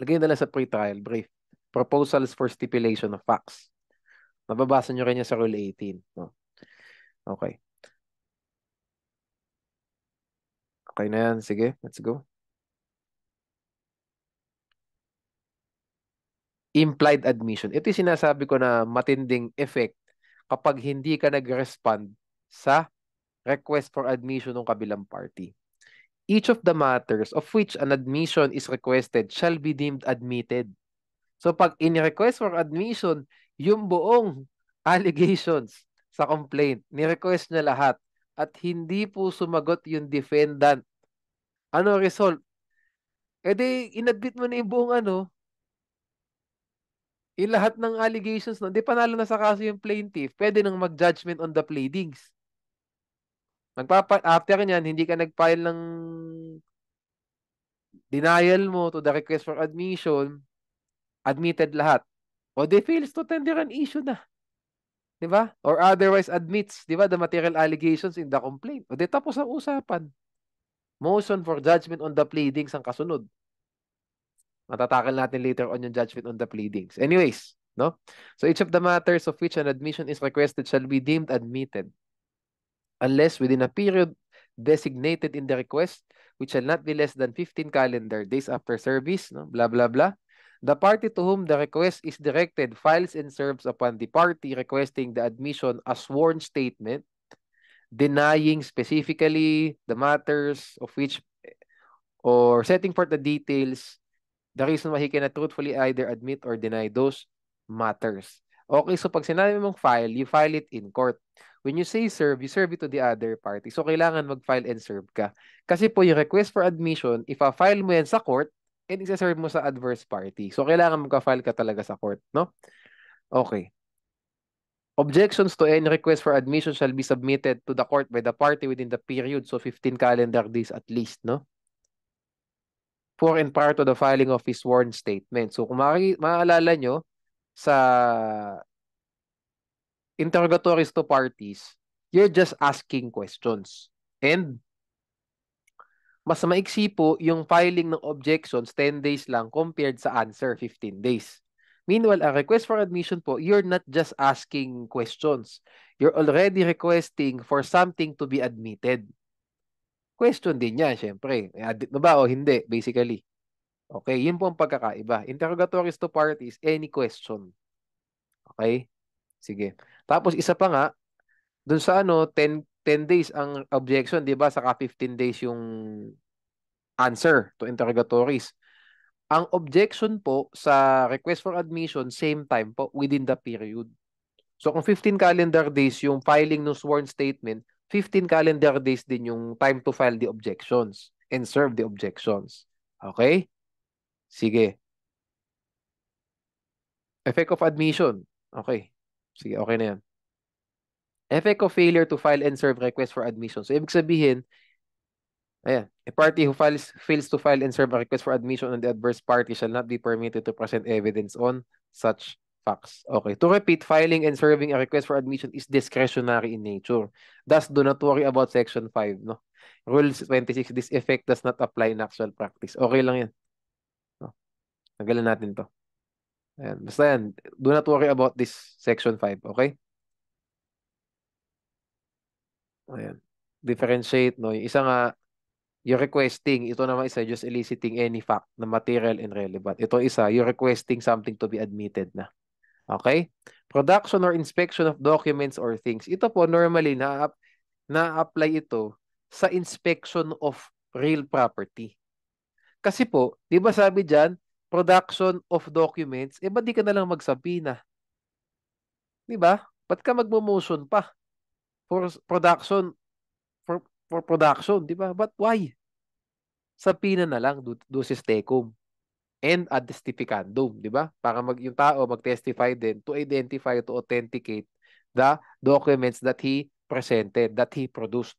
lagay na lang sa pre-trial brief. Proposals for stipulation of facts. Mababasa nyo rin yan sa Rule 18. No? Okay. Okay na yan. Sige, let's go. Implied admission. Ito yung sinasabi ko na matinding effect kapag hindi ka nag-respond sa request for admission ng kabilang party. Each of the matters of which an admission is requested shall be deemed admitted. So pag in-request for admission, yung buong allegations sa complaint, ni-request niya lahat at hindi po sumagot yung defendant. Ano result? E di, inadmit mo na yung buong yung lahat ng allegations, no? Di panalo na sa kaso yung plaintiff, pwede nang mag-judgment on the pleadings. After niyan, hindi ka nag-file ng denial mo to the request for admission, admitted lahat. O they fails to tender an issue na. Di ba? Or otherwise admits, di ba, the material allegations in the complaint. O di tapos ang usapan. Motion for judgment on the pleadings ang kasunod. Matatakal natin later on yung judgment on the pleadings. Anyways, no? So each of the matters of which an admission is requested shall be deemed admitted unless within a period designated in the request, which shall not be less than 15 calendar days after service, no? Blah, blah, blah. The party to whom the request is directed files and serves upon the party requesting the admission a sworn statement denying specifically the matters of which or setting forth the details, the reason why he cannot truthfully either admit or deny those matters. Okay, so pag sinabi mong file, you file it in court. When you say serve, you serve it to the other party. So, kailangan mag-file and serve ka. Kasi po, yung request for admission, if file mo yan sa court, and isa-serve mo sa adverse party. So, kailangan magka-file ka talaga sa court, no? Okay. Objections to any request for admission shall be submitted to the court by the party within the period, so 15 calendar days at least, no? For and prior to the filing of his sworn statement. So, kung maaalala nyo, sa interrogatories to parties, you're just asking questions. And mas maiksi po yung filing ng objections 10 days lang compared sa answer 15 days. Meanwhile, a request for admission po, you're not just asking questions. You're already requesting for something to be admitted. Question din yan, syempre. Admit mo ba o hindi, basically. Okay, yun po ang pagkakaiba. Interrogatories to parties, any question. Okay? Sige. Tapos isa pa nga, dun sa 10 days ang objection, 'di ba? Saka 15 days yung answer to interrogatories. Ang objection po sa request for admission, same time po within the period. So kung 15 calendar days yung filing ng sworn statement, 15 calendar days din yung time to file the objections and serve the objections. Okay? Sige. Effect of admission. Okay. Sige, okay na yan. Effect of failure to file and serve request for admission. So, ibig sabihin, ayan, a party who fails to file and serve a request for admission on the adverse party shall not be permitted to present evidence on such facts. Okay. To repeat, filing and serving a request for admission is discretionary in nature. Thus, do not worry about Section 5. No? Rule 26, this effect does not apply in actual practice. Okay lang yan. No? Tanggalin natin to. Ayan. Basta yan. Do not worry about this Section 5. Okay? Ayan. Differentiate, no? Yung isa nga, you're requesting, ito naman isa, just eliciting any fact na material and relevant. Ito isa, you're requesting something to be admitted na. Okay? Production or inspection of documents or things. Ito po, normally, na-apply ito sa inspection of real property. Kasi po, di ba sabi dyan, production of documents, ba't di ka na lang magsabina? Di ba? Ba't ka magmo-motion pa for production, for production, di ba? But why? Sabina na lang, dusis tecum and ad testificandum, di ba? Para yung tao mag-testify din to identify, to authenticate the documents that he presented, that he produced.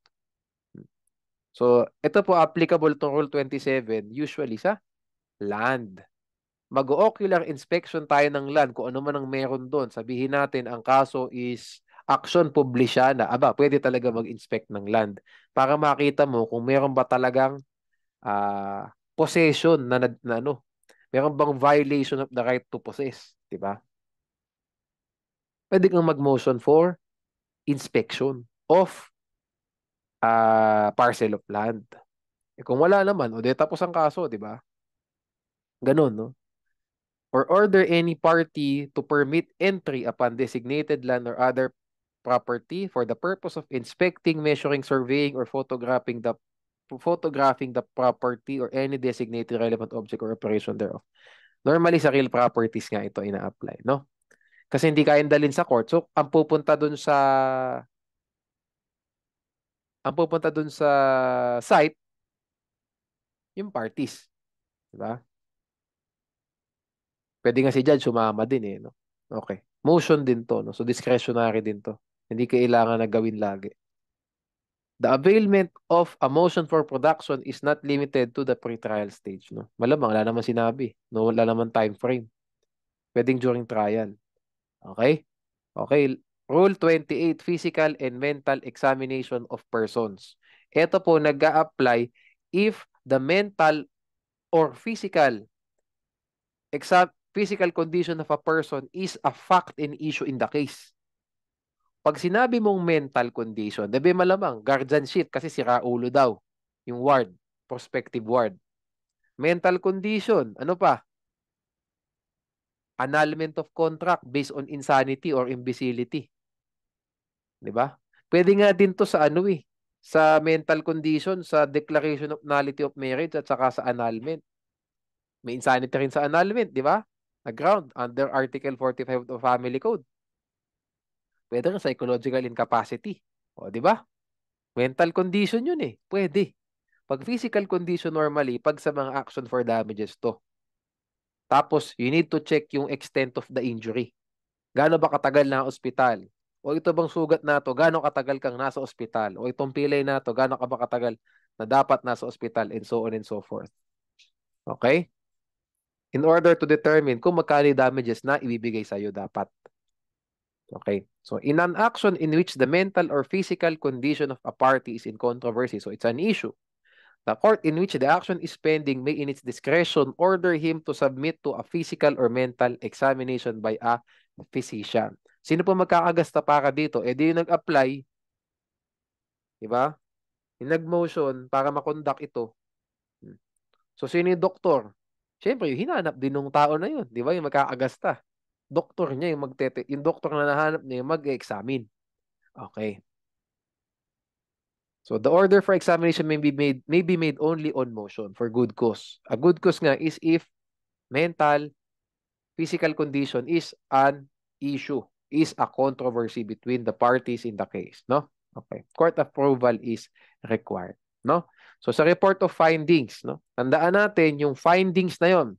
So, ito po applicable to Rule 27 usually sa land. Mag-ocular inspection tayo ng land kung ano man ang meron doon. Sabihin natin ang kaso is action publicana. Aba, pwede talaga mag-inspect ng land para makita mo kung meron ba talagang possession na ano, meron bang violation of the right to possess, 'di ba? Pwede kang mag-motion for inspection of parcel of land. Kung wala naman, o di tapos ang kaso, 'di ba? Ganun, no? Or order any party to permit entry upon designated land or other property for the purpose of inspecting, measuring, surveying, or photographing the property or any designated relevant object or operation thereof. Normally sa real properties nga ito ina-apply, no? Kasi hindi kayang dalhin sa court. So, ang pupunta dun sa site, yung parties, 'di ba? Pwede nga si judge sumama din eh, no? Okay. Motion din to, no? So discretionary din to. Hindi kailangan na gawin lagi. The availment of a motion for production is not limited to the pre-trial stage, no? Malamang wala naman sinabi, no? Wala naman time frame. Pwedeng during trial. Okay? Okay. Rule 28, physical and mental examination of persons. Ito po nag-a-apply if the mental or physical condition of a person is a fact and issue in the case. Pag sinabi mong mental condition, dabi malamang, guardianship kasi sira ulo daw. Yung ward, prospective ward. Mental condition, ano pa? Annulment of contract based on insanity or imbecility. 'Di ba? Pwede nga din to sa ano eh, sa mental condition, sa declaration of nullity of marriage at saka sa annulment. May insanity rin sa annulment, di ba? Na ground under Article 45 of the Family Code. Pwede rin psychological incapacity. O, di ba? Mental condition yun eh. Pwede. Pag physical condition normally, pag sa mga action for damages to. Tapos, you need to check yung extent of the injury. Gaano ba katagal na ospital? O ito bang sugat na to, gaano katagal kang nasa ospital? O itong pilay na to, gaano ka ba katagal na dapat nasa ospital? And so on and so forth. Okay? In order to determine kung magkano yung damages na ibibigay sa'yo dapat. Okay? So, in an action in which the mental or physical condition of a party is in controversy, so it's an issue. The court in which the action is pending may in its discretion order him to submit to a physical or mental examination by a physician. Sino po magkakagasta para dito? Eh di yung nag-apply, di ba? Yung nag-motion para makonduct ito. So sino yung doktor? Siyempre, yung hinanap din ng tao na yun, di ba? Yung magkakagasta. Doktor niya yung doktor na nahanap niya yung mag-examine. Okay. So the order for examination may be made only on motion for good cause. A good cause nga is if mental, physical condition is an issue, is a controversy between the parties in the case, no? Okay. Court approval is required, no? So sa report of findings, no? Tandaan natin yung findings na yon.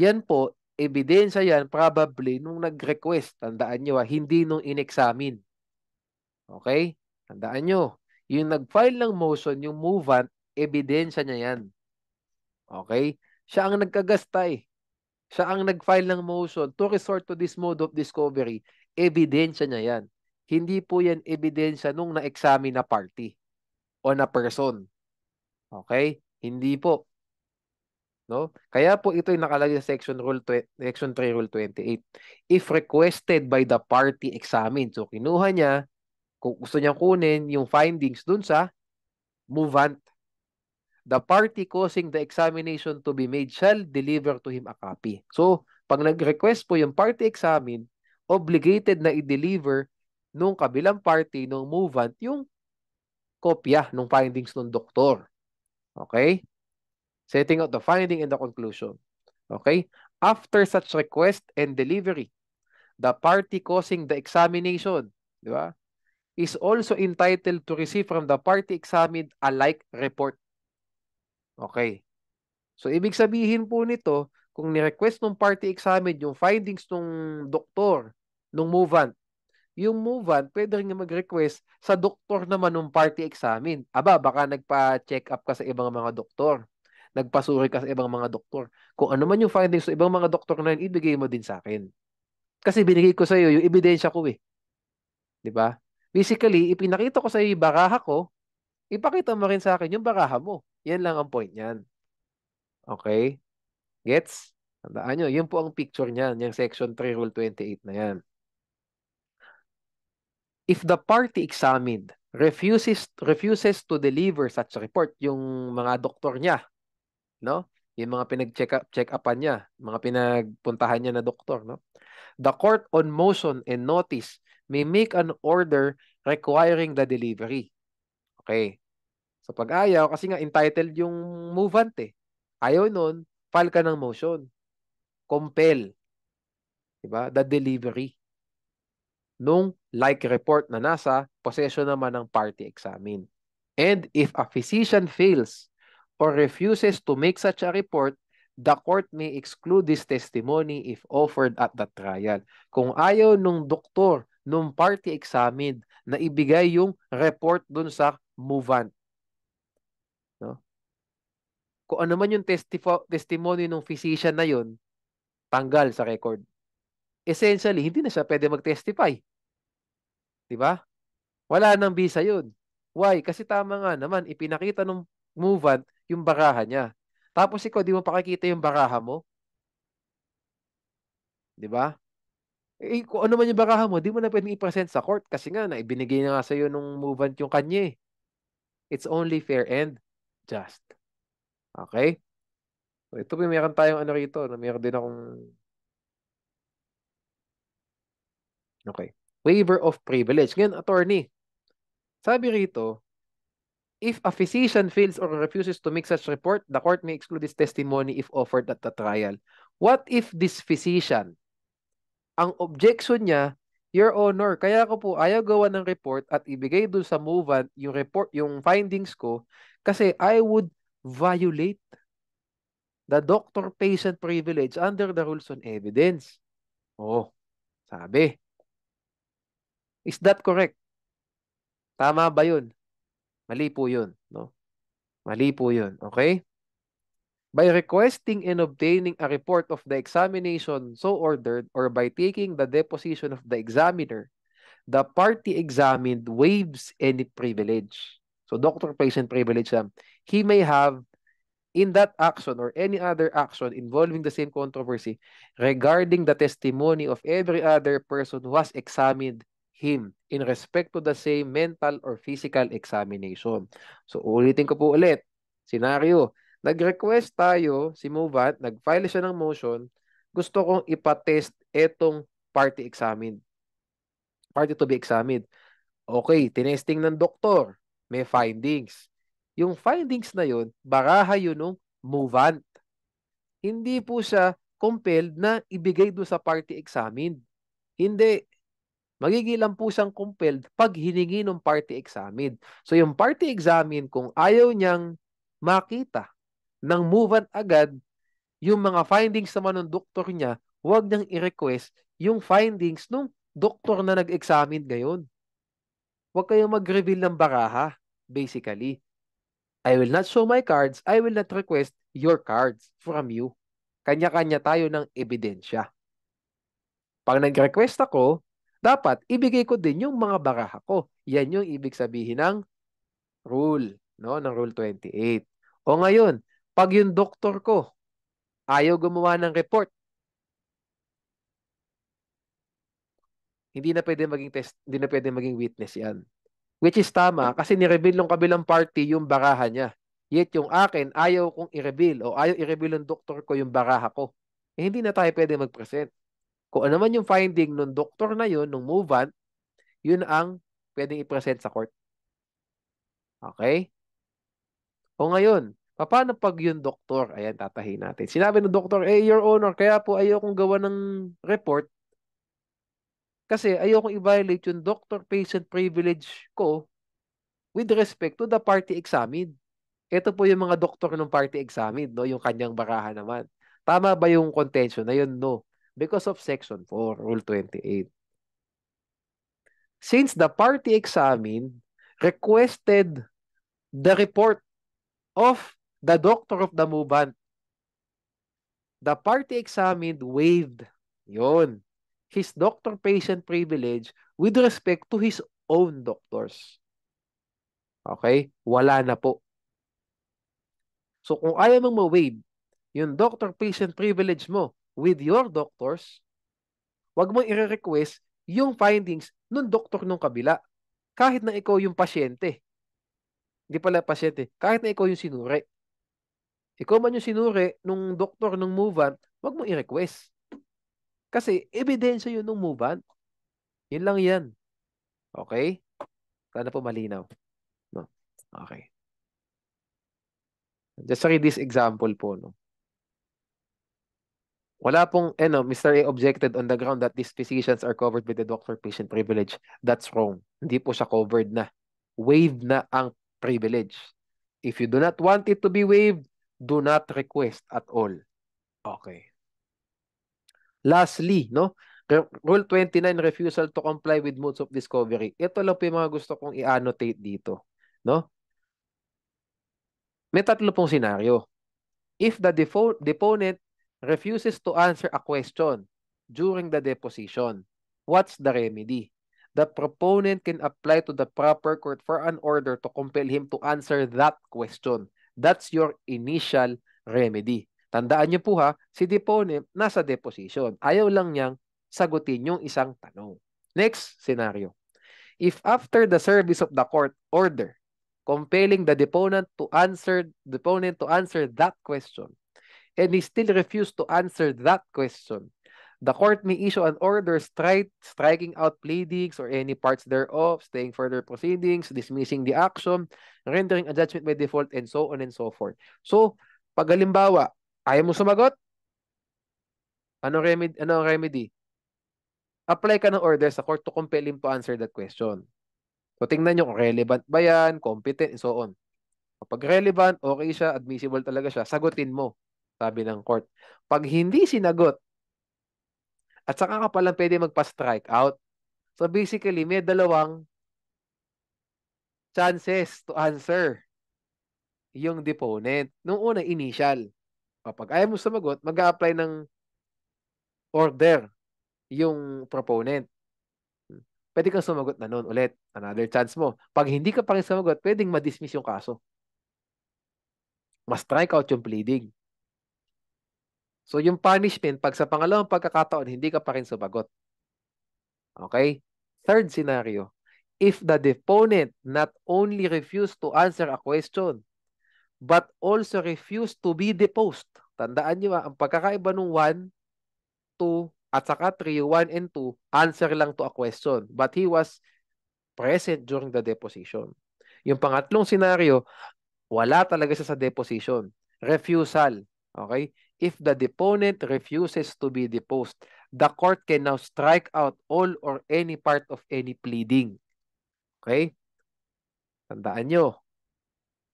Yan po, ebidensya yan probably nung nag-request. Tandaan nyo, hindi nung in-examine. Okay? Tandaan nyo, yung nag-file ng motion, yung movant, ebidensya niya yan. Okay? Siya ang nagkagasta eh. Siya ang nag-file ng motion to resort to this mode of discovery. Ebidensya niya yan. Hindi po yan ebidensya nung na-examine na party o na person. Okay? Hindi po. No? Kaya po ito yung nakalagay sa Section 3 Rule 28. If requested by the party examined. So kinuha niya, kung gusto niyang kunin yung findings dun sa movant. The party causing the examination to be made shall deliver to him a copy. So, pag nag-request po yung party examined, obligated na i-deliver nung kabilang party, nung movant, yung kopya ng findings ng doktor. Okay? Setting out the finding and the conclusion. Okay? After such request and delivery, the party causing the examination, di ba, is also entitled to receive from the party examined a like report. Okay. So, ibig sabihin po nito, kung ni-request ng party examined yung findings ng doktor, ng movant, yung movant, pwede rin mag-request sa doktor naman ng party examine. Aba, baka nagpa-check up ka sa ibang mga doktor. Nagpasuri ka sa ibang mga doktor. Kung ano man yung findings sa ibang mga doktor na yun, ibigay mo din sa akin. Kasi binigay ko sa iyo yung ebidensya ko eh. 'Di ba? Basically, ipinakita ko sa iyo yung baraha ko, ipakita mo rin sa akin yung baraha mo. Yan lang ang point niyan. Okay? Gets? Tandaan nyo, yun po ang picture niyan, yung Section 3, Rule 28 na yan. If the party examined refuses to deliver such report, yung mga doktor niya, no? Yung mga check-upan niya, mga pinagpuntahan niya na doktor, no? The court on motion and notice may make an order requiring the delivery. Okay. So pag ayaw, kasi nga entitled yung movant eh. Ayaw nun, file ka ng motion. Compel, diba? The delivery nung like report na nasa possession naman ng party examine. And if a physician fails or refuses to make such a report, the court may exclude this testimony if offered at the trial. Kung ayaw nung doktor, nung party examined, na ibigay yung report dun sa movant, no? Kung ano man yung testimony ng physician na yun, tanggal sa record. Essentially, hindi na siya pwede mag-testify. Di ba? Wala nang visa yun. Why? Kasi tama nga naman, ipinakita ng movant yung baraha niya. Tapos ikaw, di mo pakikita yung baraha mo. Di ba? Eh, kung ano man yung baraha mo, di mo na pwedeng i-present sa court kasi nga, na ibinigay na nga sa'yo nung movant yung kanya eh. It's only fair and just. Okay? So, ito po, meron tayong ano rito. Meron din akong... Okay. Waiver of privilege. Ngayon, attorney, sabi rito, if a physician fails or refuses to make such report, the court may exclude his testimony if offered at the trial. What if this physician, ang objection niya, Your Honor, kaya ko po ayaw gawa ng report at ibigay dun sa movant yung report, yung findings ko kasi I would violate the doctor-patient privilege under the rules on evidence. Oh, sabi. Is that correct? Tama ba yun? Mali po yun, no? Mali po yun, okay? By requesting and obtaining a report of the examination so ordered or by taking the deposition of the examiner, the party examined waives any privilege. So doctor-patient privilege, he may have in that action or any other action involving the same controversy regarding the testimony of every other person who has examined him in respect to the same mental or physical examination. So ulitin ko po ulit. Scenario, nag-request tayo, si Movant, nag-file siya ng motion, gusto kong ipatest etong party examined. Party to be examined. Okay, tinesting ng doktor. May findings. Yung findings na yun, baraha yun ng movant. Hindi po siya compelled na ibigay doon sa party examined. Hindi. Magigilan po siyang compelled pag hiningi ng party examined. So yung party examined, kung ayaw niyang makita ng movant agad, yung mga findings naman ng doktor niya, huwag niyang i-request yung findings ng doktor na nag-examine ngayon. Huwag kayong mag-reveal ng baraha, basically. I will not show my cards. I will not request your cards from you. Kanya-kanya tayo ng ebidensya. Pag nag-request ako, dapat ibigay ko din yung mga baraha ko. Yan yung ibig sabihin ng rule, no? Ng Rule 28. O ngayon, pag yung doktor ko ayaw gumawa ng report, hindi na pwede maging test, hindi na pwede maging witness yan. Which is tama kasi ni-reveal ng kabilang party yung baraha niya. Yet yung akin, ayaw kong i-reveal o ayaw i-reveal ng doktor ko yung baraha ko. Eh, hindi na tayo pwede mag-present. Kung ano man yung finding ng doktor na yun, ng movant, yun ang pwedeng i-present sa court. Okay? O ngayon, paano pag yung doktor, ayan, tatahin natin. Sinabi ng doktor, Your Honor, kaya po ayaw kong gawa ng report kasi ayaw kong i-violate yung doctor-patient privilege ko with respect to the party examined. Ito po yung mga doktor ng party examined, no? Yung kanyang baraha naman. Tama ba yung contention na yun? No. Because of Section 4, Rule 28. Since the party examined requested the report of the doctor of the movant, the party examined waived yon his doctor-patient privilege with respect to his own doctors. Okay? Wala na po. So kung ayaw mong ma-waive yung doctor-patient privilege mo with your doctors, wag mong i-request yung findings nung doktor nung kabila. Kahit na ikaw yung pasyente. Hindi pala pasyente. Kahit na ikaw yung sinuri. Ikaw man yung sinuri nung doktor nung movant, wag mong i-request. Kasi ebidensya yun nung movant. Yun lang yan. Okay? Sana po malinaw. No? Okay. Just read this example po. No? Wala pong, Mr. A objected on the ground that these physicians are covered with the doctor-patient privilege. That's wrong. Hindi po siya covered na. Waived na ang privilege. If you do not want it to be waived, do not request at all. Okay. Lastly, no? Rule 29, refusal to comply with modes of discovery. Ito lang po yung mga gusto kong i-annotate dito. No? May tatlo pong senaryo. If the deponent refuses to answer a question during the deposition, what's the remedy? The proponent can apply to the proper court for an order to compel him to answer that question. That's your initial remedy. Tandaan niyo po ha, si deponent nasa deposition. Ayaw lang niyang sagutin yung isang tanong. Next scenario. If after the service of the court order compelling the deponent to answer that question, and he still refused to answer that question, the court may issue an order striking out pleadings or any parts thereof, staying further proceedings, dismissing the action, rendering a judgment by default, and so on and so forth. So, pag halimbawa, ayaw mo sumagot, ano remedy? Apply ka ng order sa court to compel him to answer that question. So, tingnan nyo kung relevant ba yan, competent, and so on. Kapag relevant, okay siya, admissible talaga siya, sagutin mo, sabi ng court. Pag hindi sinagot, at saka ka palang pwede magpa-strike out. So basically, may dalawang chances to answer yung deponent. Nung una, initial. Kapag ayaw mo sumagot, mag-a-apply ng order yung proponent. Pwede kang sumagot na noon ulit. Another chance mo. Pag hindi ka pa rin sumagot, pwedeng ma-dismiss yung kaso. Ma-strike out yung pleading. So yung punishment, pag sa pangalawang pagkakataon, hindi ka pa rin sumagot. Okay? Third scenario. If the deponent not only refused to answer a question, but also refused to be deposed. Tandaan nyo ang pagkakaiba ng 1, 2, at saka 3, 1 and 2, answer lang to a question. But he was present during the deposition. Yung pangatlong scenario, wala talaga siya sa deposition. Refusal. Okay? If the deponent refuses to be deposed, the court can now strike out all or any part of any pleading. Okay? Tandaan nyo.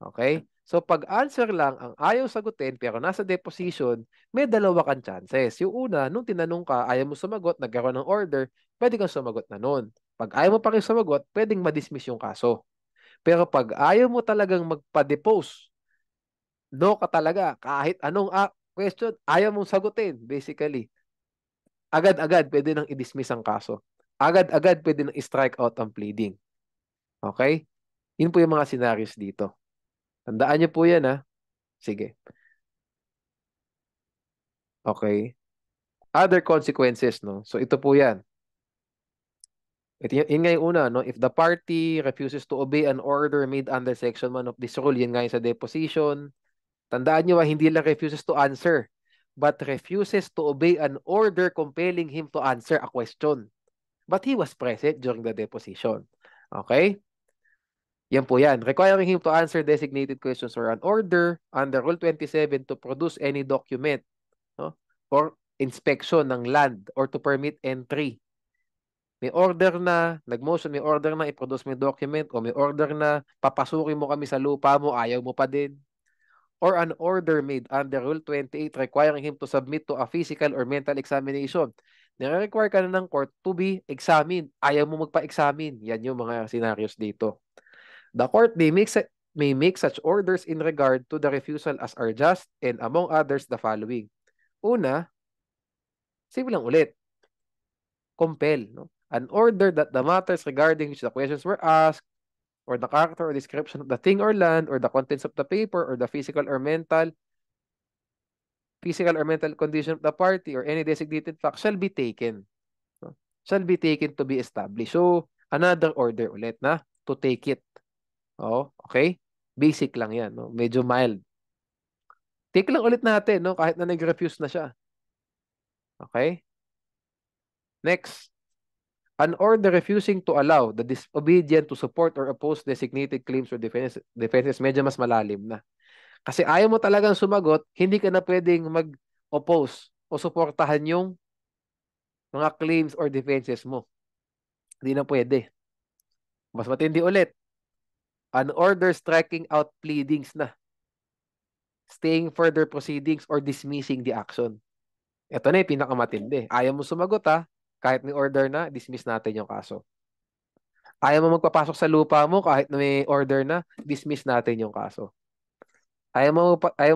Okay? So, pag answer lang ang ayaw sagutin pero nasa deposition, may dalawa kang chances. Yung una, nung tinanong ka, ayaw mo sumagot, nagkaroon ng order, pwede kang sumagot na nun. Pag ayaw mo pa rin sumagot, pwedeng ma-dismiss yung kaso. Pero pag ayaw mo talagang magpa-depose, no ka talaga, kahit anong question, ayaw mong sagutin, basically. Agad-agad, pwede nang i-dismiss ang kaso. Agad-agad, pwede nang i-strike out ang pleading. Okay? Yun po yung mga scenarios dito. Tandaan niyo po yan, ha? Sige. Okay. Other consequences, no? So, ito po yan. Ito yun nga yung una, no? If the party refuses to obey an order made under Section 1 of this rule, yun nga yung sa deposition. Tandaan nyo, hindi lang refuses to answer, but refuses to obey an order compelling him to answer a question. But he was present during the deposition. Okay? Yan po yan. Requiring him to answer designated questions or an order under Rule 27 to produce any document, no? For inspection ng land or to permit entry. May order na, nag-motion, may order na i-produce mo yung document o may order na papasukin mo kami sa lupa mo, ayaw mo pa din. Or an order made under Rule 28 requiring him to submit to a physical or mental examination. Nire-require ka na ng court to be examined. Ayaw mo magpa-examine. Yan yung mga scenarios dito. The court may make such orders in regard to the refusal as are just and among others the following. Una, lang ulit. Compel. No? An order that the matters regarding which the questions were asked or the character or description of the thing or land or the contents of the paper or the physical or mental condition of the party or any designated fact shall be taken. No? Shall be taken to be established. So, another order ulit na to take it. Oh, okay? Basic lang yan. No? Medyo mild. Take lang ulit natin, no? Kahit na nag-refuse na siya. Okay? Next. An order refusing to allow the disobedient to support or oppose designated claims or defenses medyo mas malalim na. Kasi ayaw mo talagang sumagot, hindi ka na pwedeng mag-oppose o suportahan yung mga claims or defenses mo. Hindi na pwede. Mas matindi ulit. An order striking out pleadings na. Staying further proceedings or dismissing the action. Ito na yung pinakamatindi. Ayaw mo sumagot ha. Kahit may order na, dismiss natin yung kaso. Ayaw mo magpapasok sa lupa mo kahit na may order na, dismiss natin yung kaso. Ayaw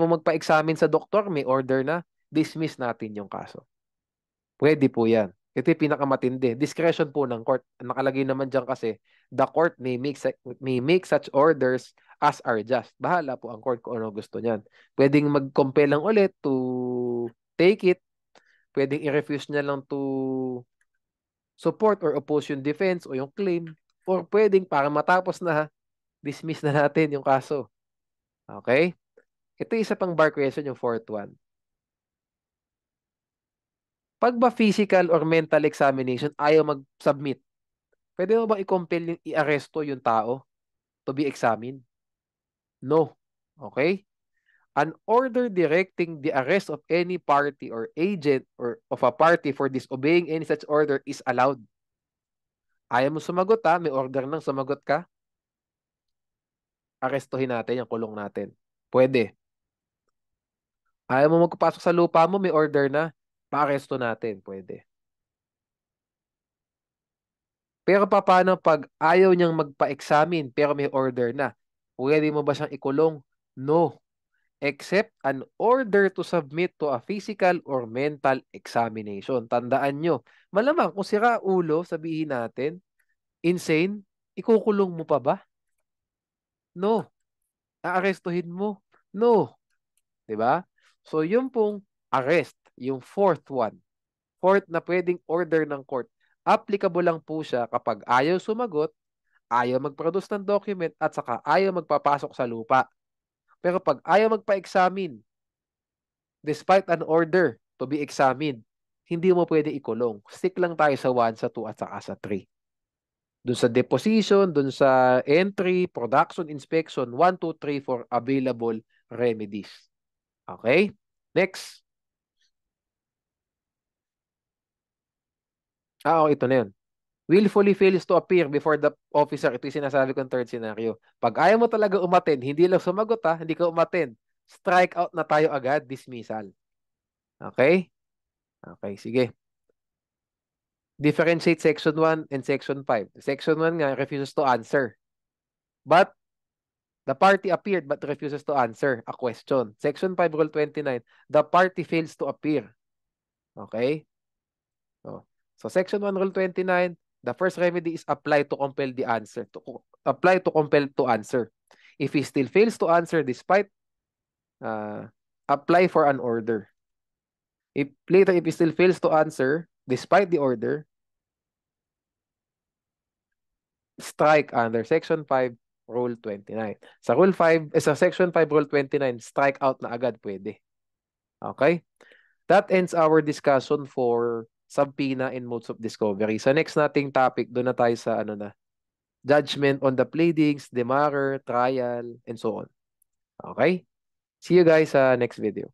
mo magpa-examine sa doktor, may order na, dismiss natin yung kaso. Pwede po yan. Ito yung pinakamatindi. Discretion po ng court. Nakalagay naman dyan kasi, the court may make such orders as are just. Bahala po ang court kung ano gusto niyan. Pwedeng mag-compel lang ulit to take it. Pwedeng i-refuse niya lang to support or oppose yung defense o yung claim. Or pwedeng para matapos na, dismiss na natin yung kaso. Okay? Ito isa pang bar question, yung fourth one. Pag ba physical or mental examination, ayaw mag-submit, pwede mo bang i-compel yung i-aresto yung tao to be examined? No. Okay? An order directing the arrest of any party or agent or of a party for disobeying any such order is allowed. Ayaw mo sumagot ha, may order nang sumagot ka, arestuhin natin, yung kulong natin. Pwede. Ayaw mo magpapasok sa lupa mo, may order na, pa-aresto natin. Pwede. Pero paano pag ayaw niyang magpa-examine pero may order na? Pwede mo ba siyang ikulong? No. Except an order to submit to a physical or mental examination. Tandaan nyo. Malamang kung sira ulo, sabihin natin, insane, ikukulong mo pa ba? No. Aarestuhin mo? No. 'Di ba? So, yung pong arrest, yung fourth one, fourth na pwedeng order ng court, applicable lang po siya kapag ayaw sumagot, ayaw mag-produce ng document, at saka ayaw magpapasok sa lupa. Pero pag ayaw magpa-examine, despite an order to be examined, hindi mo pwede ikulong. Stick lang tayo sa 1, sa 2, at saka sa 3. Dun sa deposition, dun sa entry, production, inspection, 1, 2, 3 for available remedies. Okay? Next. Ito na yun. Willfully fails to appear before the officer. Ito yung sinasabi kong third scenario. Pag ayaw mo talaga umattend, hindi lang sumagot ha, hindi ka umattend, strike out na tayo agad, dismissal. Okay? Okay, sige. Differentiate section 1 and section 5. Section 1 nga refuses to answer. But the party appeared but refuses to answer a question. Section 5, Rule 29, the party fails to appear. Okay? So Section 1, Rule 29, the first remedy is apply to compel the answer. Apply to compel to answer. If he still fails to answer despite, apply for an order. If he still fails to answer despite the order, strike under Section 5, Rule 29. Sa Section 5, Rule 29, strike out na agad pwede. Okay? That ends our discussion for subpoena and modes of discovery. Sa next nating topic, doon na tayo sa judgment on the pleadings, demurrer, trial, and so on. Okay? See you guys sa next video.